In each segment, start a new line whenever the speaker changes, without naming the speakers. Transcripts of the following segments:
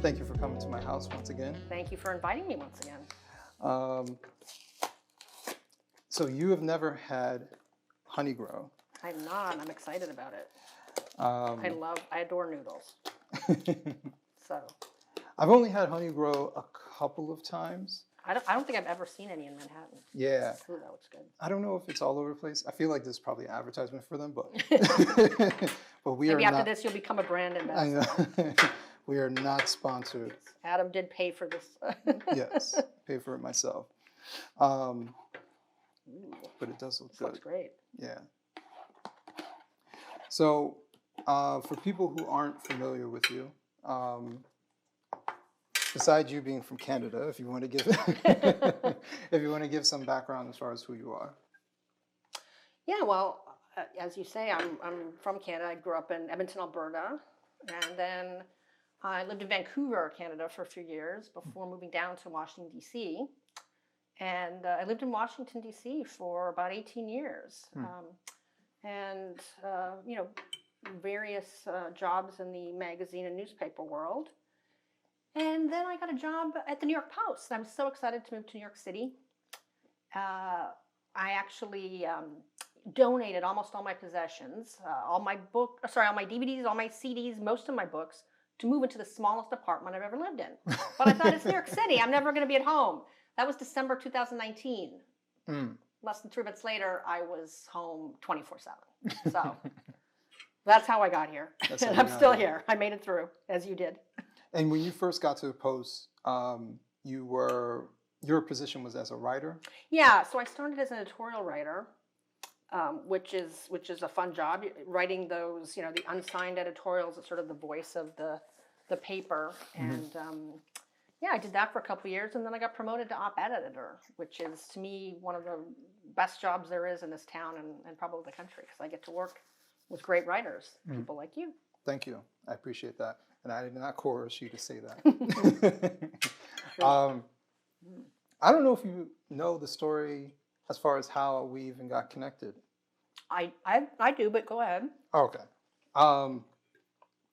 Thank you for coming to my house once again.
Thank you for inviting me once again.
Um, so you have never had honey grow.
I'm not. I'm excited about it.
Um,
I adore noodles. So
I've only had honey grow a couple of times.
I don't think I've ever seen any in Manhattan.
Yeah.
Ooh, that looks good.
I don't know if it's all over the place. I feel like there's probably an advertisement for them, but but we
Maybe
are
after
not.
this you'll become a brand
I
ambassador.
know. We are not sponsored.
Adam did pay for this.
Yes, pay for it myself. But it does look
This
good.
looks great.
Yeah. So, for people who aren't familiar with you, besides you being from Canada, if you want to give if you want to give some background as far as who you are.
Yeah, well, as you say, I'm from Canada. I grew up in Edmonton, Alberta, and then I lived in Vancouver, Canada, for a few years before moving down to Washington, D.C. And I lived in Washington, D.C. for about 18 years. Various jobs in the magazine and newspaper world. And then I got a job at the New York Post. I was so excited to move to New York City. I actually donated almost all my possessions, all my DVDs, all my CDs, most of my books, to move into the smallest apartment I've ever lived in. But I thought, it's New York City. I'm never going to be at home. That was December 2019. Less than 3 months later, I was home 24/7. So that's how I got here. And I'm still here. I made it through, as you did.
And when you first got to the Post, your position was as a writer?
Yeah, so I started as an editorial writer, which is a fun job, writing those, the unsigned editorials. It's sort of the voice of the paper. And I did that for a couple of years, and then I got promoted to op-ed editor, which is, to me, one of the best jobs there is in this town and probably the country, because I get to work with great writers, people like you.
Thank you. I appreciate that. And I did not coerce you to say that. I don't know if you know the story as far as how we even got connected.
I do, but go ahead.
Okay.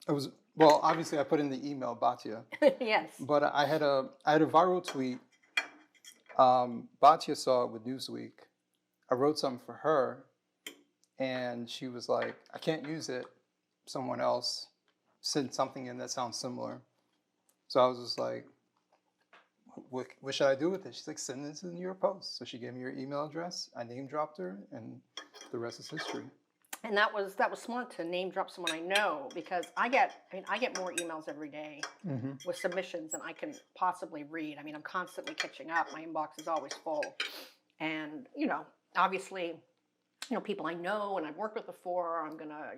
It was, well, obviously I put in the email, Batya.
Yes.
But I had a viral tweet. Batya saw it with Newsweek. I wrote something for her, and she was like, I can't use it. Someone else sent something in that sounds similar. So I was just like, what should I do with it? She's like, send it to the New York Post. So she gave me her email address. I name dropped her, and the rest is history.
And that was smart to name drop someone I know, because I get more emails every day with submissions than I can possibly read. I mean, I'm constantly catching up. My inbox is always full. And, obviously, people I know and I've worked with before, I'm going to,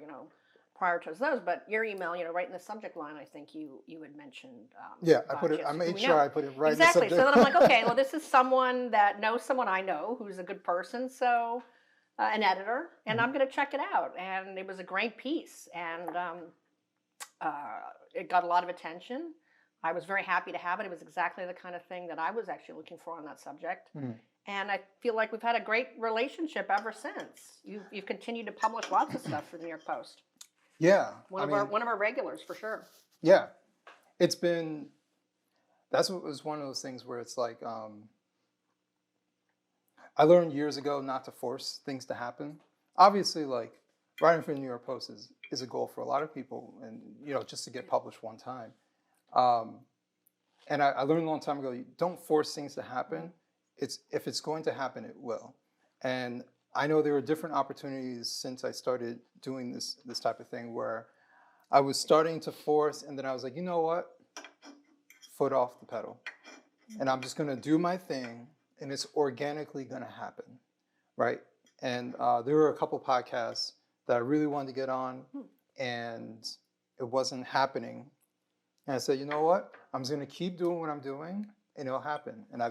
prioritize those. But your email, right in the subject line, I think you had mentioned.
I made sure I put it right
exactly.
in the subject.
So then I'm like, okay, well, this is someone that knows someone I know who's a good person. So an editor, and I'm going to check it out. And it was a great piece, and it got a lot of attention. I was very happy to have it. It was exactly the kind of thing that I was actually looking for on that subject. And I feel like we've had a great relationship ever since. You've continued to publish lots of stuff for the New York Post.
Yeah.
One of our regulars, for sure.
Yeah. That's what was one of those things where it's like, I learned years ago not to force things to happen. Obviously, like, writing for the New York Post is a goal for a lot of people, and, just to get published one time. And I learned a long time ago, you don't force things to happen. If it's going to happen, it will. And I know there were different opportunities since I started doing this type of thing where I was starting to force, and then I was like, you know what? Foot off the pedal. And I'm just going to do my thing, and it's organically going to happen, right? And there were a couple podcasts that I really wanted to get on, and it wasn't happening. And I said, you know what? I'm just going to keep doing what I'm doing, and it'll happen. And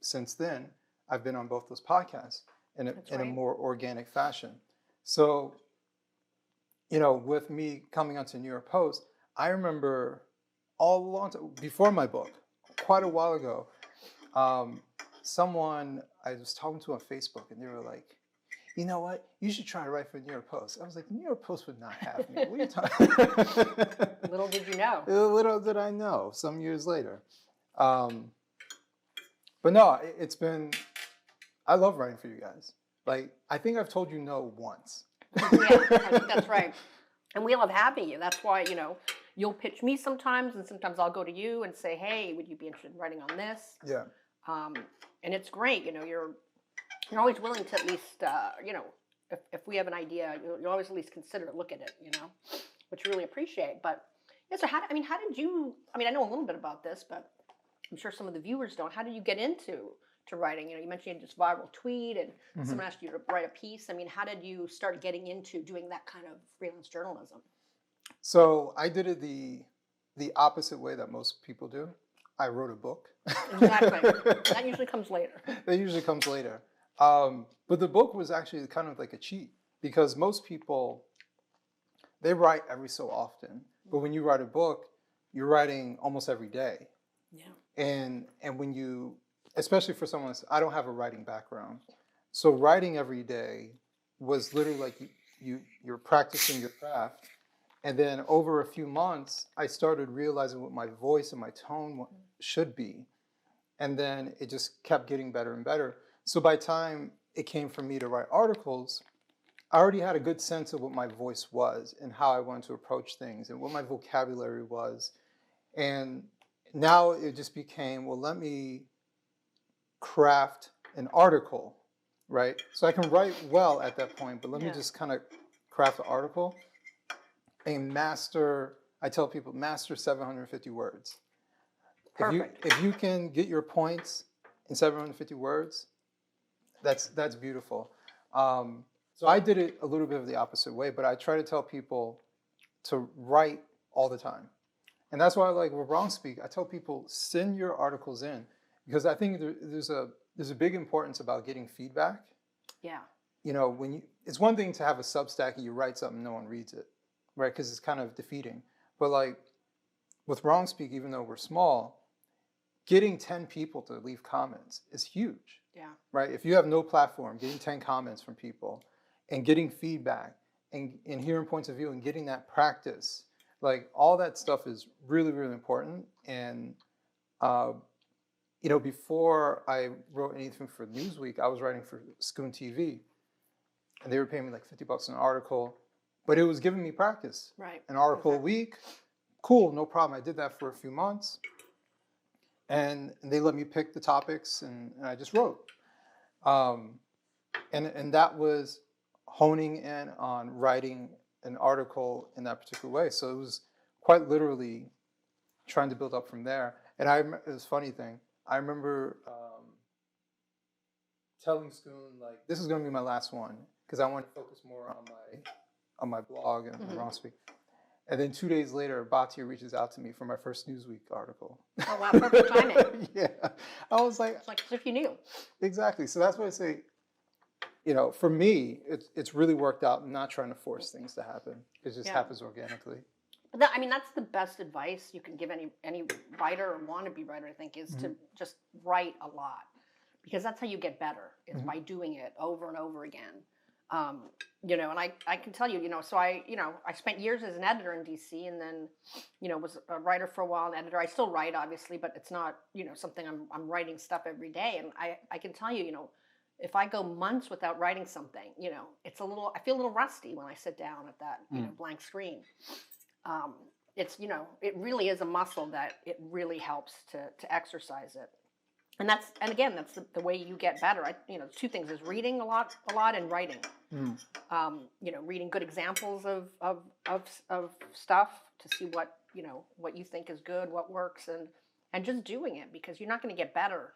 since then, I've been on both those podcasts in a more organic fashion. So, with me coming onto New York Post, I remember all along, before my book, quite a while ago, someone I was talking to on Facebook, and they were like, you know what? You should try to write for the New York Post. I was like, the New York Post would not have me. What are you talking?
Little did you know.
Little did I know. Some years later, but no, it's been. I love writing for you guys. Like, I think I've told you no once.
Yeah, I think that's right. And we love having you. That's why, you'll pitch me sometimes, and sometimes I'll go to you and say, hey, would you be interested in writing on this?
Yeah.
And it's great. You're always willing to at least, if we have an idea, you always at least consider it, look at it, which I really appreciate. But yeah, so how did you, I know a little bit about this, but I'm sure some of the viewers don't. How did you get into writing? You mentioned you had this viral tweet and someone asked you to write a piece. How did you start getting into doing that kind of freelance journalism?
So I did it the opposite way that most people do. I wrote a book.
Exactly. That usually comes later.
That usually comes later. But the book was actually kind of like a cheat, because most people, they write every so often. But when you write a book, you're writing almost every day.
Yeah.
And when you, especially for someone else, I don't have a writing background. So writing every day was literally like you're practicing your craft. And then over a few months, I started realizing what my voice and my tone should be. And then it just kept getting better and better. So by the time it came for me to write articles, I already had a good sense of what my voice was and how I wanted to approach things and what my vocabulary was. And now it just became, well, let me craft an article, right? So I can write well at that point, but let me just kind of craft an article and master, I tell people, master 750 words.
Perfect.
If you can get your points in 750 words, that's beautiful. So I did it a little bit of the opposite way, but I try to tell people to write all the time. And that's why, like with Wrong Speak, I tell people, send your articles in, because I think there's a big importance about getting feedback.
Yeah.
It's one thing to have a Substack and you write something, no one reads it, right? Because it's kind of defeating. But like with Wrong Speak, even though we're small, getting 10 people to leave comments is huge.
Yeah.
Right? If you have no platform, getting 10 comments from people and getting feedback and hearing points of view and getting that practice, like all that stuff is really, really important. And, before I wrote anything for Newsweek, I was writing for Scoon TV, and they were paying me like $50 an article, but it was giving me practice.
Right.
An article a week, cool, no problem. I did that for a few months, and they let me pick the topics, and I just wrote. And that was honing in on writing an article in that particular way. So it was quite literally trying to build up from there. And it was a funny thing. I remember telling Scoon, like, this is going to be my last one, because I want to focus more on my blog and Wrong Speak. And then 2 days later, Batia reaches out to me for my first Newsweek article.
Oh, wow, perfect timing.
Yeah. I was like...
It's like as if you knew.
Exactly. So that's why I say, for me, it's really worked out not trying to force things to happen. It just happens organically.
That's the best advice you can give any writer or wannabe writer, I think, is to just write a lot. Because that's how you get better, is by doing it over and over again. And I can tell you, so I spent years as an editor in DC, and then, was a writer for a while, an editor. I still write, obviously, but it's not, something I'm writing stuff every day. And I can tell you, if I go months without writing something, I feel a little rusty when I sit down at that, blank screen. It's, it really is a muscle that it really helps to exercise it. And that's the way you get better. Two things is reading a lot and writing. Reading good examples of stuff to see what you think is good, what works, and just doing it, because you're not going to get better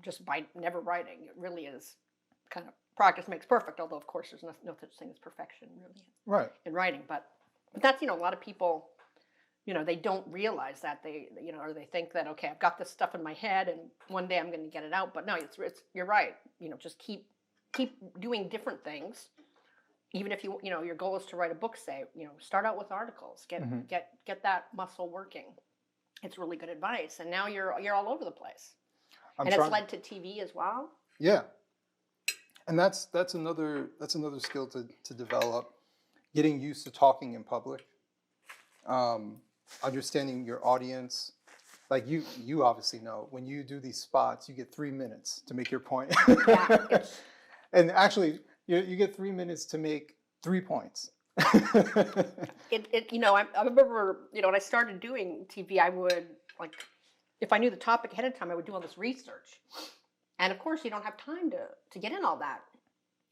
just by never writing. It really is kind of practice makes perfect, although of course there's no such thing as perfection really in writing. But that's, a lot of people, they don't realize that or they think that, okay, I've got this stuff in my head and one day I'm going to get it out. But no, you're right. Just keep doing different things. Even if your goal is to write a book, say, start out with articles, get that muscle working. It's really good advice. And now you're all over the place. It's led to TV as well.
Yeah. And that's another skill to develop. Getting used to talking in public, understanding your audience. Like you obviously know when you do these spots, you get 3 minutes to make your point.
Yeah, it's
And actually, you get 3 minutes to make 3 points.
it. I remember, when I started doing TV, I would like, if I knew the topic ahead of time, I would do all this research, and of course, you don't have time to get in all that.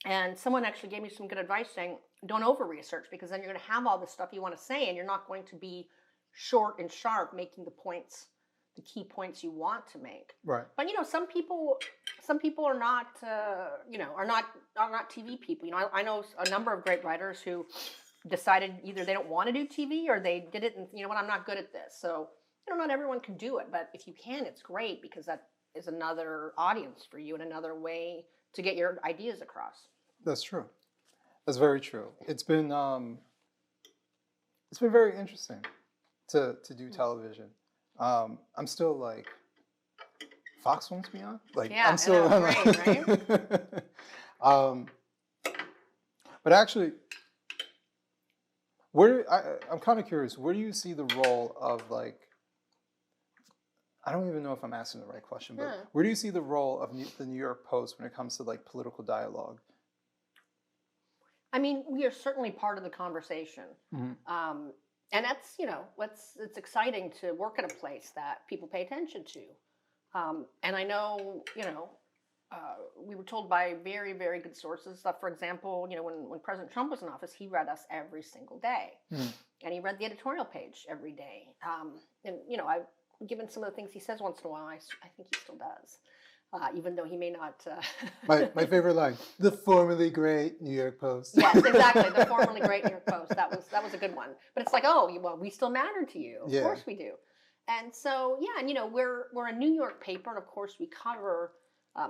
And someone actually gave me some good advice saying, don't over research because then you're going to have all the stuff you want to say and you're not going to be short and sharp making the key points you want to make.
Right.
But some people are not are not TV people. I know a number of great writers who decided either they don't want to do TV or they did it and I'm not good at this. So, not everyone can do it, but if you can, it's great because that is another audience for you and another way to get your ideas across.
That's true. That's very true. It's been very interesting to do television. I'm still like, Fox wants me on. Like
Yeah,
I'm still
I know, right?
But actually, I'm kind of curious. Where do you see the role of like? I don't even know if I'm asking the right question, but where do you see the role of the New York Post when it comes to like political dialogue?
I mean, we are certainly part of the conversation.
Mm-hmm.
And that's, it's exciting to work at a place that people pay attention to. And I know, we were told by very, very good sources that, for example, when President Trump was in office, he read us every single day. Mm. And he read the editorial page every day. And, I've given some of the things he says once in a while, I think he still does. Even though he may not.
My favorite line: the formerly great New York Post.
Yes, exactly. The formerly great New York Post. That was a good one. But it's like, oh, well, we still matter to you. Of course we do. And so, yeah, and we're a New York paper, and of course we cover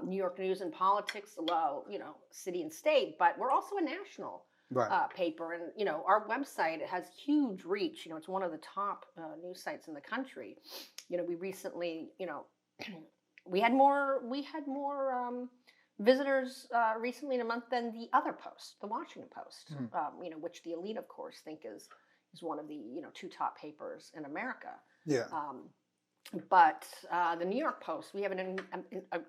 New York news and politics, well, city and state. But we're also a national paper, and our website has huge reach. It's one of the top news sites in the country. We recently, We had more visitors recently in a month than the other Post, the Washington Post, which the elite, of course, think is one of the two top papers in America.
Yeah.
But the New York Post, we have an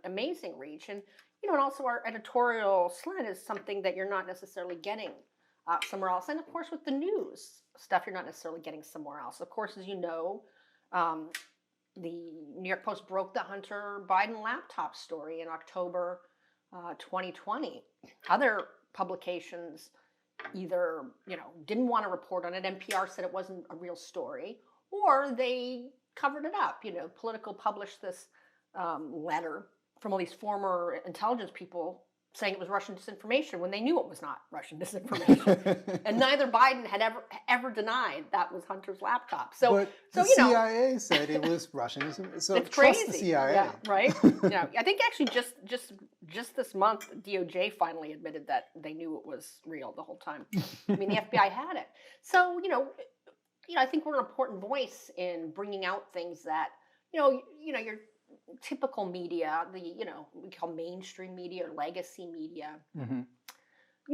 amazing reach, and and also our editorial slant is something that you're not necessarily getting somewhere else, and of course with the news stuff, you're not necessarily getting somewhere else. Of course, as you know. The New York Post broke the Hunter Biden laptop story in October 2020. Other publications either, didn't want to report on it. NPR said it wasn't a real story, or they covered it up. Politico published this letter from all these former intelligence people saying it was Russian disinformation when they knew it was not Russian disinformation. And neither Biden had ever denied that was Hunter's laptop.
But the CIA said it was Russian disinformation. So
it's
trust
crazy.
the CIA.
Yeah, right? I think actually just this month, DOJ finally admitted that they knew it was real the whole time. I mean, the FBI had it. So, I think we're an important voice in bringing out things that, your typical media, we call mainstream media or legacy media. Mm-hmm.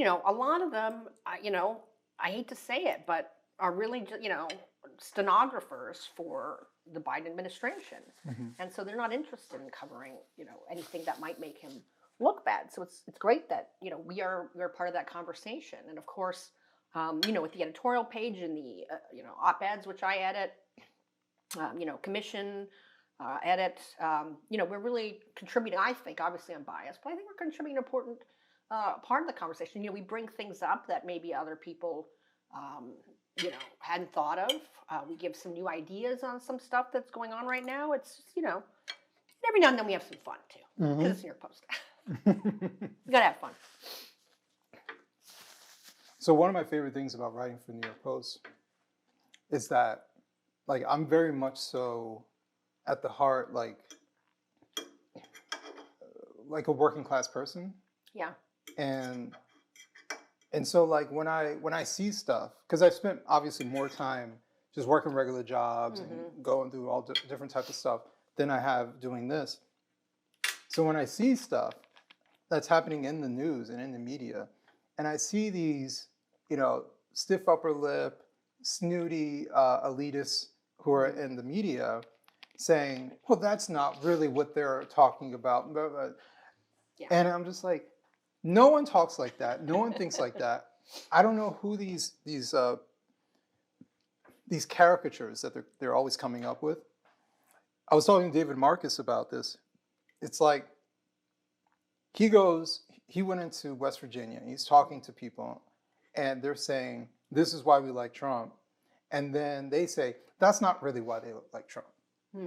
A lot of them, I hate to say it, but are really, stenographers for the Biden administration. Mm-hmm. And so they're not interested in covering, anything that might make him look bad. So it's great that, we're part of that conversation. And of course, with the editorial page and the, op-eds, which I edit, commission, edit, we're really contributing. I think, obviously I'm biased, but I think we're contributing an important part of the conversation. We bring things up that maybe other people, hadn't thought of. We give some new ideas on some stuff that's going on right now. It's, every now and then we have some fun too, because it's New York Post. You gotta have fun.
So one of my favorite things about writing for the New York Post is that, like, I'm very much so at the heart, like a working class person.
Yeah.
And so, like, when I see stuff, because I've spent obviously more time just working regular jobs and going through all different types of stuff than I have doing this. So when I see stuff, that's happening in the news and in the media, and I see these, stiff upper lip, snooty elitists who are in the media saying, "Well, that's not really what they're talking about," blah, blah.
Yeah.
And I'm just like, no one talks like that. No one thinks like that. I don't know who these caricatures that they're always coming up with. I was talking to David Marcus about this. It's like he went into West Virginia and he's talking to people and they're saying, this is why we like Trump. And then they say, that's not really why they like Trump.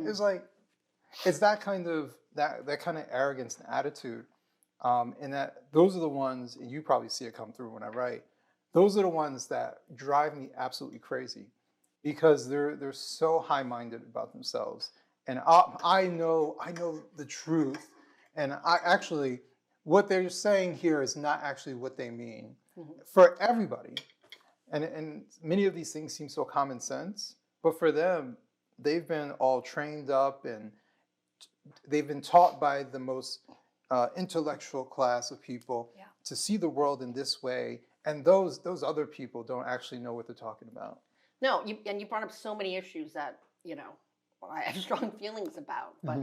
It's like, it's that kind of arrogance and attitude. And that those are the ones, and you probably see it come through when I write, those are the ones that drive me absolutely crazy because they're so high-minded about themselves. And I know the truth. And what they're saying here is not actually what they mean for everybody. And many of these things seem so common sense, but for them, they've been all trained up and they've been taught by the most intellectual class of people to see the world in this way. And those other people don't actually know what they're talking about.
No, you brought up so many issues that, I have strong feelings about. But,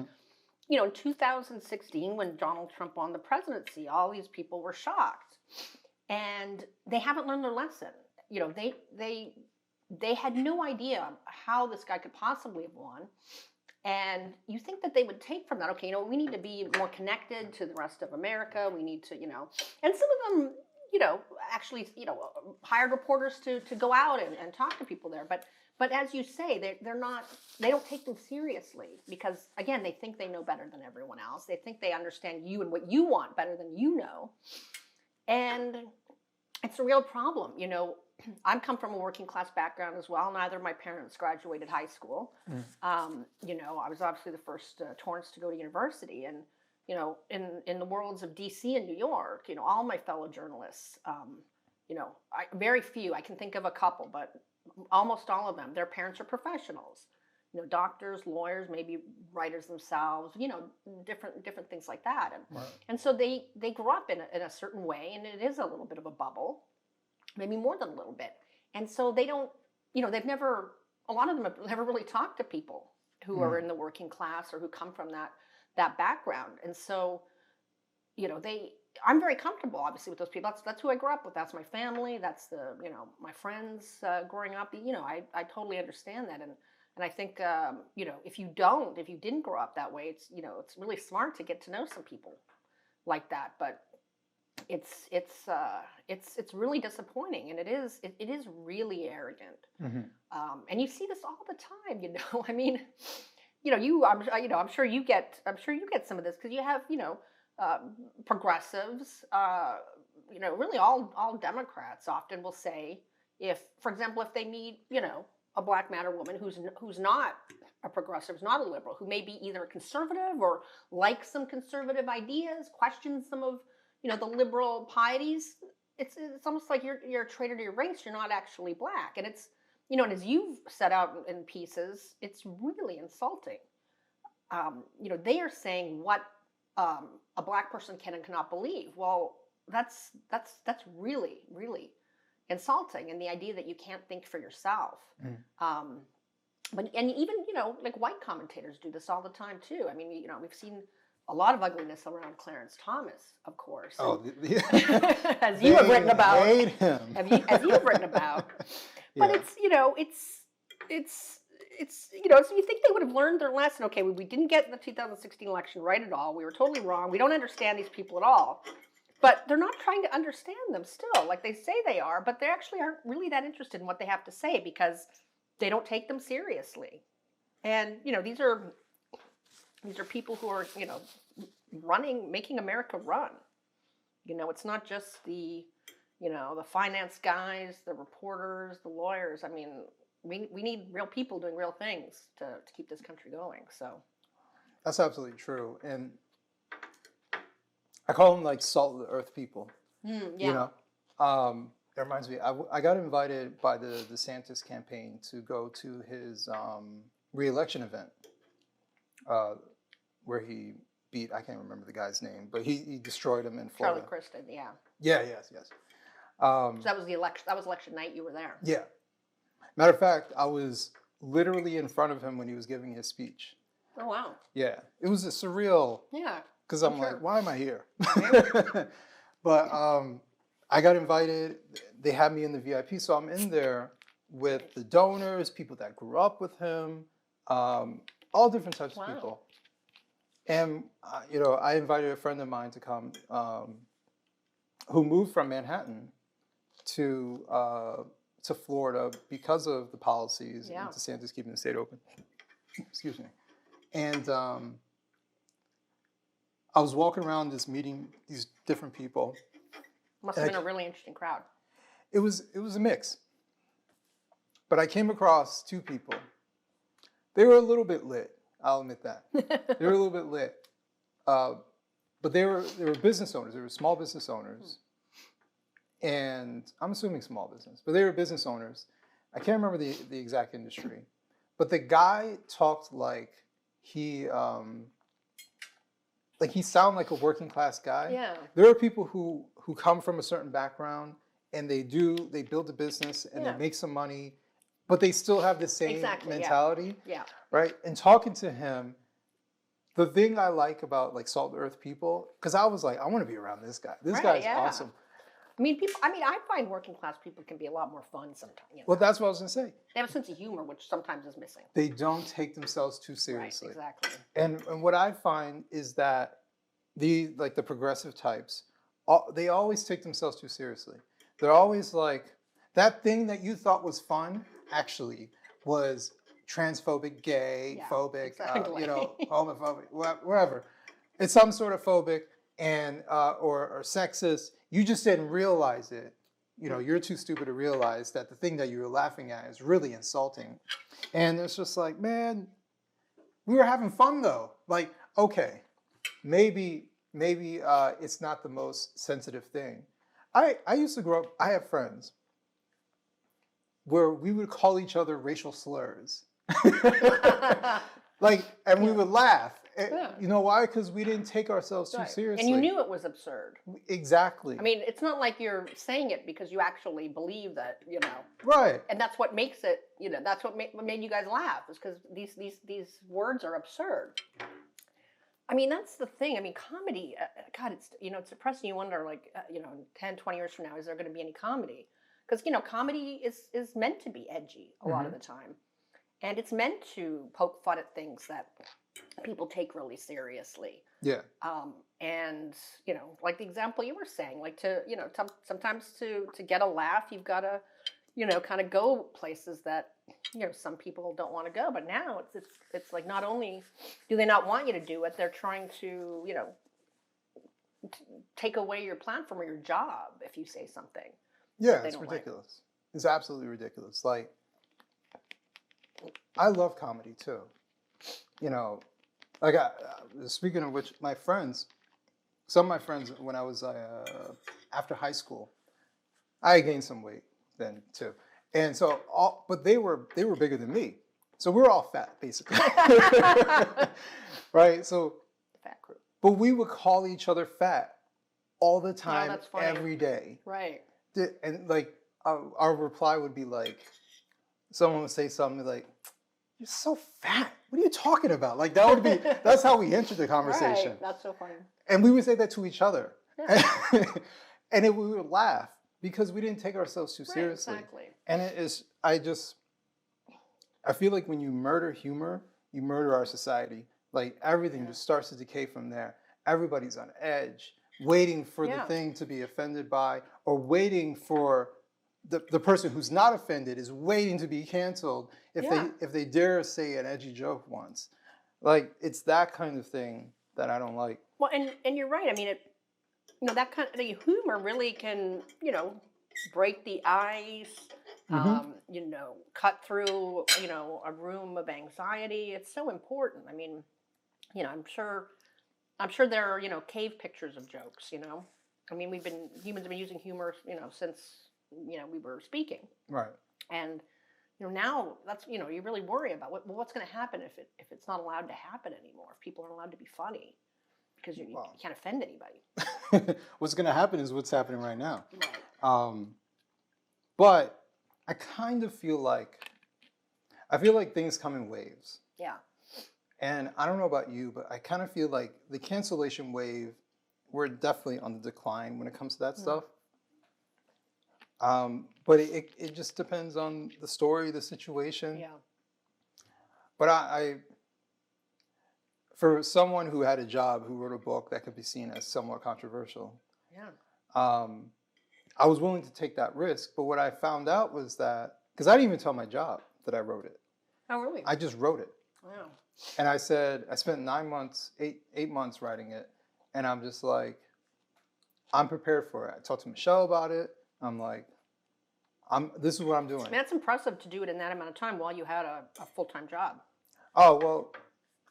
in 2016, when Donald Trump won the presidency, all these people were shocked. And they haven't learned their lesson. They had no idea how this guy could possibly have won. And you think that they would take from that, okay, we need to be more connected to the rest of America. We need to, and some of them, actually, hired reporters to go out and talk to people there. But as you say, they don't take them seriously because, again, they think they know better than everyone else. They think they understand you and what you want better than you know. And it's a real problem. I come from a working class background as well. Neither of my parents graduated high school. I was obviously the first Torrance to go to university. And, in the worlds of DC and New York, all my fellow journalists, very few, I can think of a couple, but almost all of them, their parents are professionals. Doctors, lawyers, maybe writers themselves, different things like that. And so they grew up in a certain way, and it is a little bit of a bubble. Maybe more than a little bit. And so they don't, a lot of them have never really talked to people who are in the working class or who come from that background. And so, I'm very comfortable, obviously, with those people. That's who I grew up with. That's my family. That's my friends growing up. I totally understand that. And I think, if you didn't grow up that way, it's really smart to get to know some people like that. But it's really disappointing, and it is really arrogant. And you see this all the time. I mean, I'm sure you get some of this because you have progressives. Really all Democrats often will say, for example, if they meet a black man or woman who's not a progressive, who's not a liberal, who may be either a conservative or likes some conservative ideas, questions some of the liberal pieties, it's almost like you're a traitor to your race. You're not actually black. And it's, and as you've set out in pieces, it's really insulting. They are saying what a black person can and cannot believe. Well, that's really, really insulting. And the idea that you can't think for yourself. And even, like white commentators do this all the time too. I mean, we've seen a lot of ugliness around Clarence Thomas, of course.
Oh,
as you have written about.
Hate him.
As you've written about. But it's so you think they would have learned their lesson. Okay, we didn't get the 2016 election right at all. We were totally wrong. We don't understand these people at all. But they're not trying to understand them still, like they say they are, but they actually aren't really that interested in what they have to say because they don't take them seriously. And, these are people who are, making America run. It's not just the finance guys, the reporters, the lawyers. I mean, we need real people doing real things to keep this country going. So
that's absolutely true. And I call them like salt of the earth people.
Yeah.
It reminds me, I got invited by the DeSantis campaign to go to his re-election event where he beat, I can't remember the guy's name, but he destroyed him in
Charlie
Florida.
Kristen, yeah.
Yeah, yes.
So that was the election. That was election night. You were there.
Yeah. Matter of fact, I was literally in front of him when he was giving his speech.
Oh wow.
Yeah, it was a surreal.
Yeah.
Because I'm
I'm
like,
sure.
why am I here? But I got invited. They had me in the VIP, so I'm in there with the donors, people that grew up with him, all different types of
Wow.
people. And I invited a friend of mine to come, who moved from Manhattan to Florida because of the policies
Yeah.
and DeSantis keeping the state open. Excuse me. And I was walking around just meeting these different people.
Must have been a really interesting crowd.
It was a mix. But I came across two people. They were a little bit lit. I'll admit that. They were a little bit lit. But they were business owners. They were small business owners. And I'm assuming small business, but they were business owners. I can't remember the exact industry. But the guy talked like he sounded like a working class guy.
Yeah.
There are people who come from a certain background and they build a business and
Yeah.
they make some money, but they still have the same
Exactly, yeah.
mentality.
Yeah.
Right? And talking to him, the thing I like about like Salt Earth people, because I was like, I want to be around this guy. This
Right,
guy's
yeah.
awesome.
I find working class people can be a lot more fun sometimes.
Well, that's what I was gonna say.
They have a sense of humor, which sometimes is missing.
They don't take themselves too seriously.
Right, exactly.
And what I find is that the progressive types, they always take themselves too seriously. They're always like, that thing that you thought was fun actually was transphobic, gay,
Yeah,
phobic,
exactly.
homophobic, wherever. It's some sort of phobic and or sexist. You just didn't realize it. You're too stupid to realize that the thing that you were laughing at is really insulting. And it's just like, man, we were having fun though. Like, okay, maybe it's not the most sensitive thing. I used to grow up, I have friends where we would call each other racial slurs. And we would laugh.
Yeah.
You know why? Because we didn't take ourselves too
Right.
seriously.
And you knew it was absurd.
Exactly.
I mean, it's not like you're saying it because you actually believe that,
Right.
and that's what makes it, that's what made you guys laugh, is because these words are absurd. I mean, that's the thing. I mean, comedy, God, it's depressing. You wonder, like, 10, 20 years from now, is there going to be any comedy? Because, comedy is meant to be edgy a lot of the time. And it's meant to poke fun at things that people take really seriously.
Yeah.
And, like the example you were saying, like sometimes to get a laugh, you've got to, kind of go places that, some people don't want to go. But now it's like, not only do they not want you to do it, they're trying to, take away your platform or your job if you say something.
Yeah,
they
it's
don't
ridiculous. It's absolutely ridiculous. Like, I love comedy too. Speaking of which, some of my friends, when I was after high school, I gained some weight then too. And so, but they were bigger than me. So we were all fat, basically. Right? So,
Fat group.
but we would call each other fat all the time,
that's funny.
every day.
Right.
And like, our reply would be like, someone would say something like, "You're so fat. What are you talking about?" Like, that's how we entered the conversation.
Right. That's so funny.
And we would say that to each other.
Yeah.
And we would laugh because we didn't take ourselves too seriously.
Exactly.
And I feel like when you murder humor, you murder our society. Like, everything just starts to decay from there. Everybody's on edge, waiting for the thing to be offended by, or waiting for the person who's not offended is waiting to be canceled if they dare say an edgy joke once. Like, it's that kind of thing that I don't like.
Well, and you're right. I mean, that kind of humor really can, break the ice, cut through, a room of anxiety. It's so important. I mean, I'm sure there are, cave pictures of jokes, I mean, humans have been using humor, since, we were speaking.
Right.
And, now that's, you really worry about what's going to happen if it's not allowed to happen anymore, if people aren't allowed to be funny. because you
Wow.
can't offend anybody.
What's going to happen is what's happening right now.
Right.
But I kind of feel like things come in waves.
Yeah.
And I don't know about you, but I kind of feel like the cancellation wave, we're definitely on the decline when it comes to that stuff. But it just depends on the story, the situation.
Yeah.
But I for someone who had a job, who wrote a book that could be seen as somewhat controversial,
Yeah.
I was willing to take that risk. But what I found out was that, because I didn't even tell my job that I wrote it.
Oh, really?
I just wrote it.
Wow.
And I said, I spent 9 months, eight months writing it. And I'm just like, I'm prepared for it. I talked to Michelle about it. I'm like, this is what I'm doing.
That's impressive to do it in that amount of time while you had a full-time job.
Oh, well,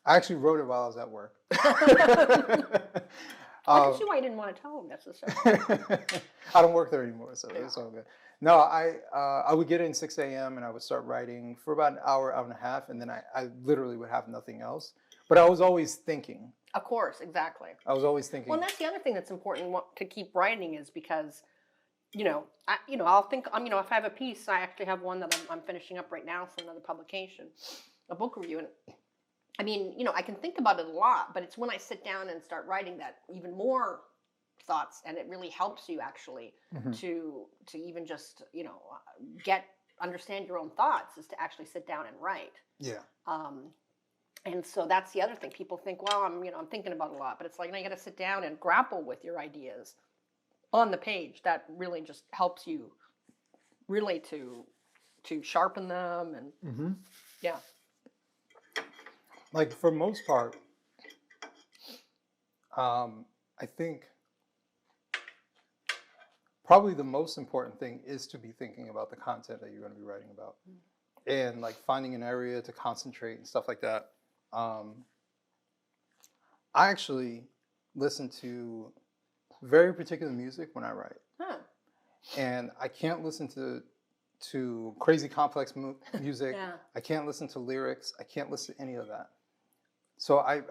I actually wrote it while I was at work.
I can see why you didn't want to tell them necessarily.
I don't work there anymore, so it's all good. No, I would get in 6 a.m. and I would start writing for about an hour, hour and a half, and then I literally would have nothing else. But I was always thinking.
Of course, exactly.
I was always thinking.
Well, and that's the other thing that's important to keep writing is because, I'll think, if I have a piece, I actually have one that I'm finishing up right now for another publication, a book review, and I mean, I can think about it a lot, but it's when I sit down and start writing that even more thoughts, and it really helps you actually to even just understand your own thoughts is to actually sit down and write.
Yeah.
And so that's the other thing. People think, well, I'm thinking about it a lot, but it's like, you got to sit down and grapple with your ideas on the page. That really just helps you really to sharpen them and yeah.
Like for most part, I think probably the most important thing is to be thinking about the content that you're going to be writing about, and like finding an area to concentrate and stuff like that. I actually listen to very particular music when I write, and I can't listen to crazy complex music.
Yeah.
I can't listen to lyrics. I can't listen to any of that. So I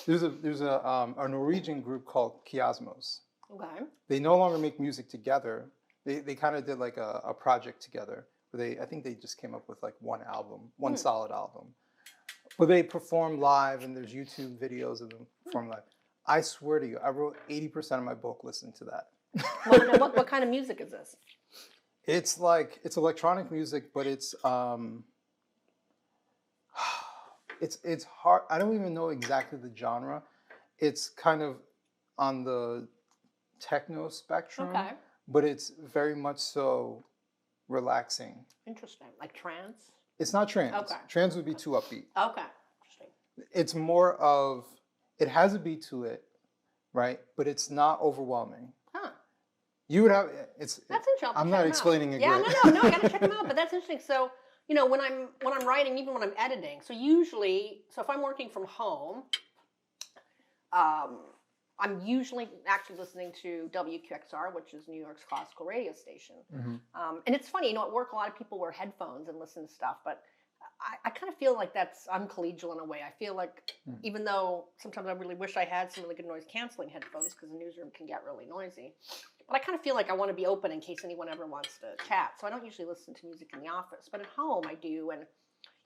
there's a Norwegian group called Kiasmos.
Okay.
They no longer make music together. They kind of did like a project together. I think they just came up with like one album, one solid album. But they perform live, and there's YouTube videos of them perform live. I swear to you, I wrote 80% of my book listening to that.
What kind of music is this?
It's electronic music, but it's hard. I don't even know exactly the genre. It's kind of on the techno spectrum, but it's very much so relaxing.
Interesting. Like trance?
It's not trance.
Okay.
Trance would be too upbeat.
Okay. Interesting.
It's more of, it has a beat to it, right? But it's not overwhelming.
Huh.
You would have,
That's interesting.
I'm not explaining it
Yeah,
great.
no, I gotta check them out. But that's interesting. So, when I'm writing, even when I'm editing, so if I'm working from home, I'm usually actually listening to WQXR, which is New York's classical radio station. And it's funny, at work, a lot of people wear headphones and listen to stuff, but I kind of feel like that's uncollegial in a way. I feel like even though sometimes I really wish I had some really good noise canceling headphones because the newsroom can get really noisy, but I kind of feel like I want to be open in case anyone ever wants to chat. So I don't usually listen to music in the office, but at home I do. And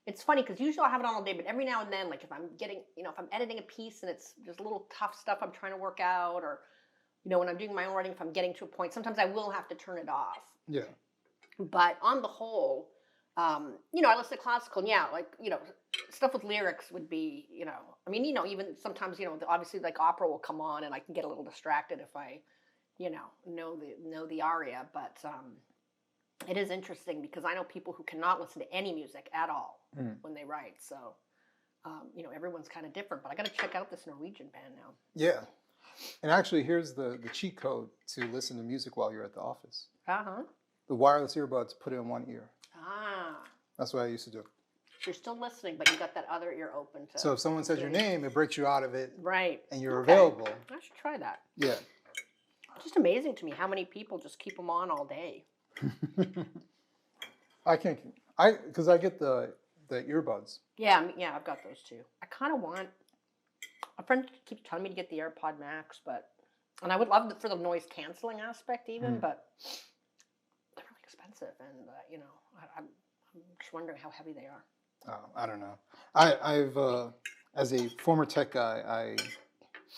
it's funny because usually I'll have it on all day, but every now and then, like if I'm getting, if I'm editing a piece and it's just a little tough stuff I'm trying to work out, or, when I'm doing my own writing, if I'm getting to a point, sometimes I will have to turn it off. Yeah. But on the whole, I listen to classical, and stuff with lyrics would be, even sometimes, obviously like opera will come on and I can get a little distracted if I, know the aria, but it is interesting because I know people who cannot listen to any music at all when they write. So, everyone's kind of different, but I got to check out this Norwegian band now.
Yeah. And actually, here's the cheat code to listen to music while you're at the office. The wireless earbuds, put it in one ear. That's what I used to do.
You're still listening, but you got that other ear open.
So if someone says your name, it breaks you out of it.
Right.
And you're available.
I should try that.
Yeah.
It's just amazing to me how many people just keep them on all day.
Because I get the earbuds.
Yeah, I've got those too. I kind of want a friend keeps telling me to get the AirPod Max, and I would love for the noise canceling aspect even, but they're really expensive, and I'm just wondering how heavy they are.
Oh, I don't know. I've as a former tech guy,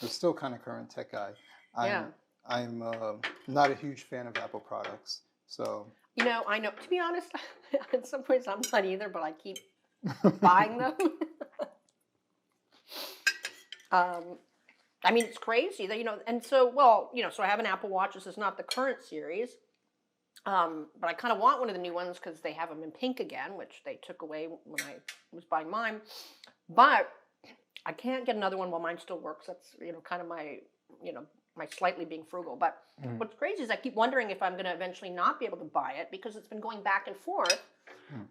I'm still kind of current tech guy. I'm not a huge fan of Apple products. So
I know. To be honest, in some ways I'm not either, but I keep buying them. I mean, it's crazy that and so so I have an Apple Watch. This is not the current series, but I kind of want one of the new ones because they have them in pink again, which they took away when I was buying mine. But I can't get another one while mine still works. That's kind of my my slightly being frugal. But what's crazy is I keep wondering if I'm going to eventually not be able to buy it because it's been going back and forth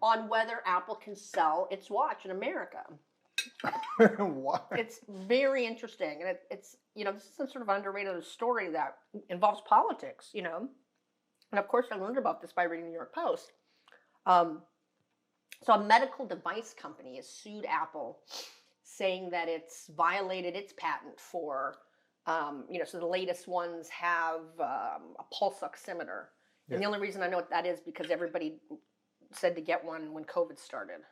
on whether Apple can sell its watch in America.
Why?
It's very interesting, and it's this is some sort of underrated story that involves politics, and of course I learned about this by reading the New York Post. So a medical device company has sued Apple, saying that it's violated its patent for, so the latest ones have a pulse oximeter, and the only reason I know what that is because everybody said to get one when COVID started.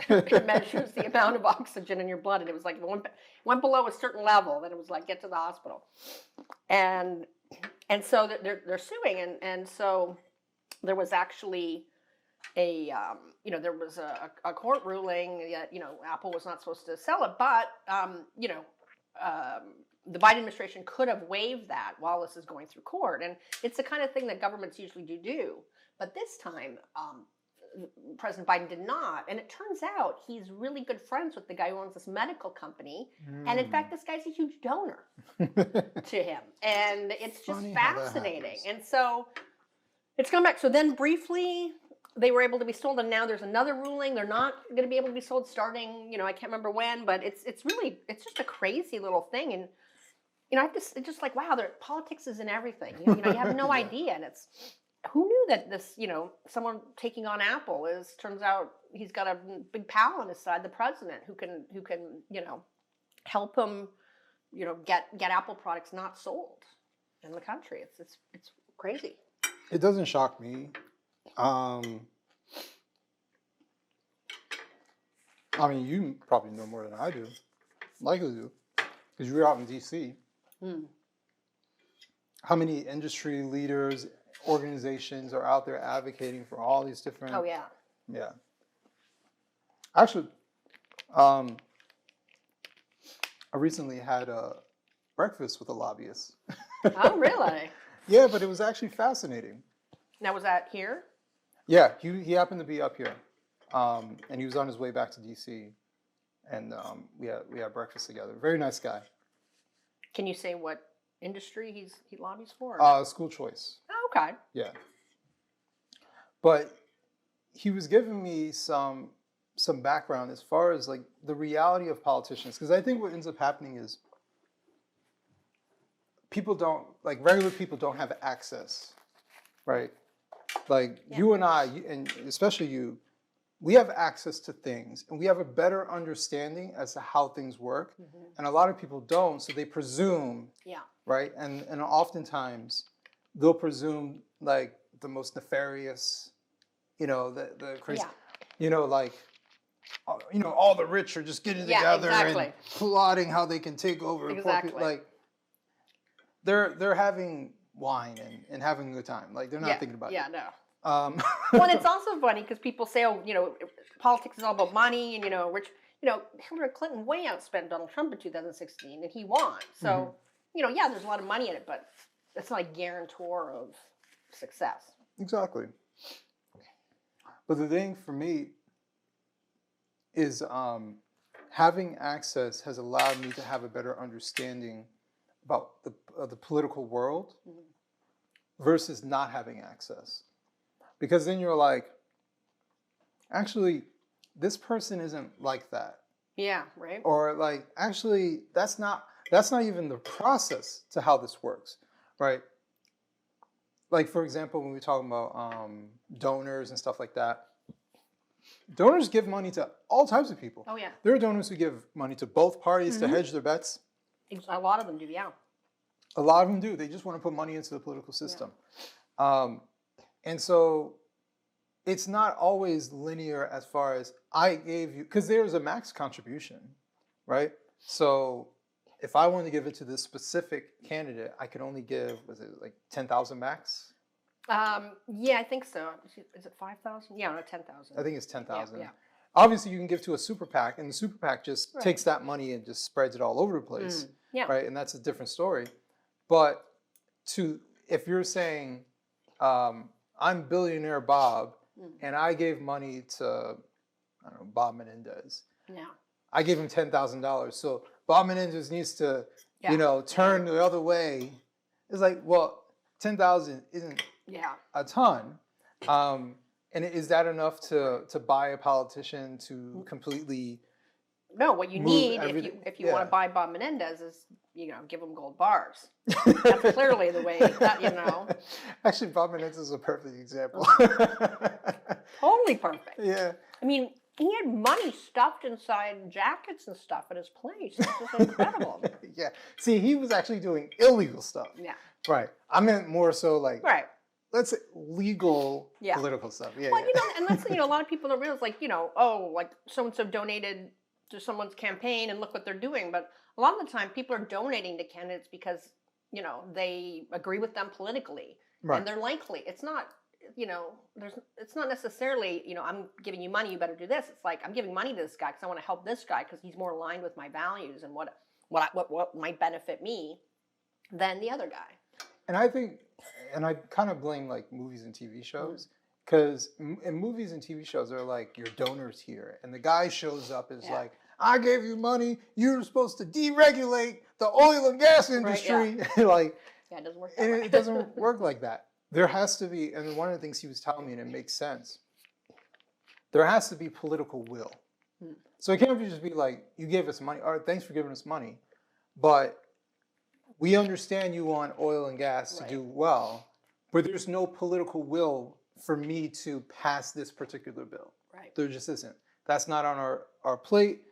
It measures the amount of oxygen in your blood, and it was like went below a certain level, then it was like get to the hospital, and so they're suing, and so there was actually there was a court ruling that Apple was not supposed to sell it, but the Biden administration could have waived that while this is going through court, and it's the kind of thing that governments usually do, but this time. President Biden did not. And it turns out he's really good friends with the guy who owns this medical company. And in fact, this guy's a huge donor to him. And it's just fascinating. And so it's come back. So then briefly, they were able to be sold. And now there's another ruling. They're not going to be able to be sold starting, I can't remember when. But it's just a crazy little thing. And, it's just like, wow, politics is in everything. You have no idea. And who knew that this, someone taking on Apple turns out he's got a big pal on his side, the president, who can, help him, get Apple products not sold in the country. It's crazy.
It doesn't shock me. I mean, you probably know more than I do. Likely do, because you're out in DC. How many industry leaders, organizations are out there advocating for all these different...
Oh, yeah.
Yeah. Actually, I recently had a breakfast with a lobbyist.
Oh, really?
Yeah, but it was actually fascinating.
Now, was that here?
Yeah, he happened to be up here, and he was on his way back to DC, and we had breakfast together. Very nice guy.
Can you say what industry he lobbies for?
School choice.
Oh, okay.
Yeah. But he was giving me some background as far as like the reality of politicians, because I think what ends up happening is regular people don't have access, right? Like you and I, and especially you, we have access to things and we have a better understanding as to how things work. And a lot of people don't, so they presume, right? And oftentimes they'll presume like the most nefarious, the crazy, all the rich are just getting together and plotting how they can take over.
Exactly.
Like they're having wine and having a good time. Like they're not thinking about it.
Yeah, no. Well, and it's also funny because people say, politics is all about money and, rich. Hillary Clinton way outspent Donald Trump in 2016 and he won. So, there's a lot of money in it, but it's not a guarantor of success.
Exactly. But the thing for me is having access has allowed me to have a better understanding about the political world versus not having access. Because then you're like, actually, this person isn't like that.
Yeah, right.
Or like, actually, that's not even the process to how this works, right? Like, for example, when we're talking about donors and stuff like that, donors give money to all types of people.
Oh, yeah.
There are donors who give money to both parties to hedge their bets.
A lot of them do, yeah.
A lot of them do. They just want to put money into the political system. And so it's not always linear as far as I gave you, because there's a max contribution, right? So if I wanted to give it to this specific candidate, I could only give, was it like 10,000 max?
Yeah, I think so. Is it 5,000? Yeah, no, 10,000.
I think it's 10,000.
Yeah.
Obviously, you can give to a super PAC, and the super PAC just
Right.
takes that money and just spreads it all over the place,
Yeah.
right? And that's a different story. But if you're saying, I'm billionaire Bob, and I gave money to, I don't know, Bob Menendez.
Yeah.
I gave him $10,000. So Bob Menendez needs to, turn the other way. It's like, well, 10,000 isn't a ton. And is that enough to buy a politician to completely?
No, what you need if you want to buy Bob Menendez is, give him gold bars. That's clearly the way that,
Actually, Bob Menendez is a perfect example.
Totally perfect.
Yeah.
I mean, he had money stuffed inside jackets and stuff at his place. It's just incredible.
Yeah. See, he was actually doing illegal stuff.
Yeah.
Right. I meant more so like,
right.
Let's say legal political stuff. Yeah.
Well, and that's, a lot of people don't realize, like, like so-and-so donated to someone's campaign and look what they're doing. But a lot of the time people are donating to candidates because, they agree with them politically. Right. And they're likely. It's not, it's not necessarily, I'm giving you money, you better do this. It's like, I'm giving money to this guy because I want to help this guy because he's more aligned with my values and what might benefit me than the other guy.
And I think, and I kind of blame like movies and TV shows, because in movies and TV shows, they're like, your donor's here. And the guy shows up as like, I gave you money. You're supposed to deregulate the oil and gas industry. Right,
it doesn't work that way.
It doesn't work like that. There has to be, and one of the things he was telling me, and it makes sense, there has to be political will. So it can't just be like, you gave us money, or thanks for giving us money, but we understand you want oil and gas to do well, but there's no political will for me to pass this particular bill.
Right.
There just isn't. That's not on our plate.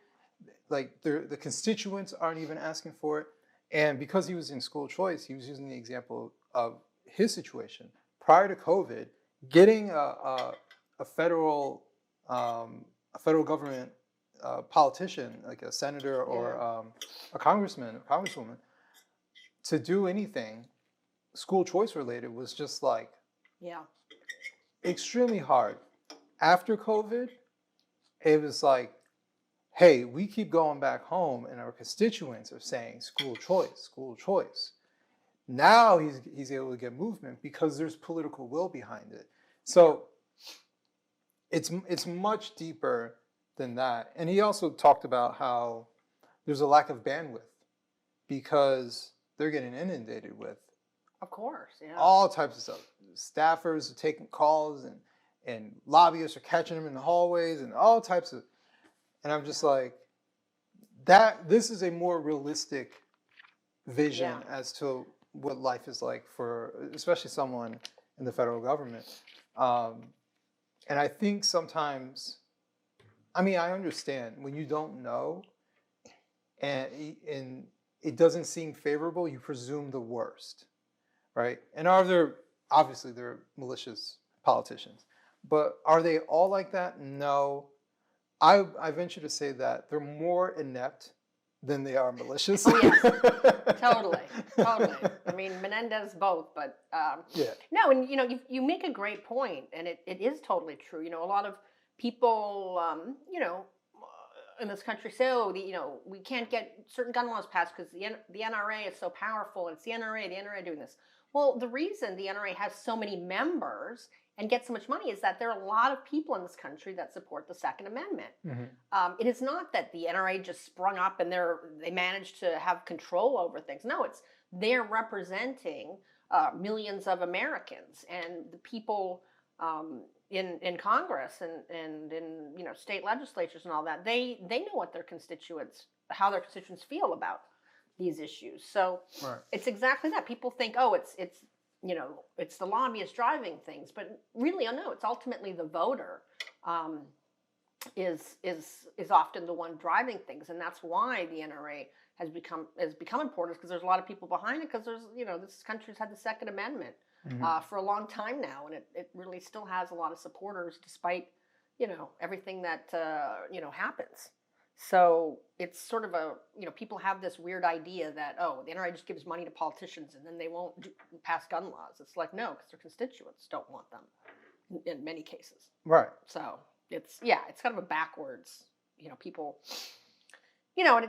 Like the constituents aren't even asking for it. And because he was in school choice, he was using the example of his situation. Prior to COVID, getting a federal government politician, like a senator or a congressman, a congresswoman, to do anything school choice related was just like extremely hard. After COVID, it was like, hey, we keep going back home and our constituents are saying school choice, school choice. Now he's able to get movement because there's political will behind it. So it's much deeper than that. And he also talked about how there's a lack of bandwidth because they're getting inundated with,
of course,
all types of stuff. Staffers are taking calls and lobbyists are catching them in the hallways and all types of. And I'm just like, this is a more realistic vision as to what life is like for, especially someone in the federal government. And I think sometimes, I understand when you don't know and it doesn't seem favorable, you presume the worst, right? And obviously they're malicious politicians, but are they all like that? No. I venture to say that they're more inept than they are malicious.
Oh, yes. Totally. I mean, Menendez both, but no, and you make a great point, and it is totally true. A lot of people, in this country say, we can't get certain gun laws passed because the NRA is so powerful, and it's the NRA doing this. Well, the reason the NRA has so many members and gets so much money is that there are a lot of people in this country that support the Second Amendment. Mm-hmm. It is not that the NRA just sprung up and they managed to have control over things. No, they're representing millions of Americans, and the people in Congress and in state legislatures and all that. They know what how their constituents feel about these issues. So It's exactly that. People think, it's the lobbyists driving things, but really, no, it's ultimately the voter. is often the one driving things, and that's why the NRA has become important, because there's a lot of people behind it, because this country's had the Second Amendment for a long time now, and it really still has a lot of supporters despite everything that happens. So it's sort of people have this weird idea that, oh, the NRA just gives money to politicians and then they won't pass gun laws. It's like, no, because their constituents don't want them in many cases.
Right.
So it's kind of a backwards, people, and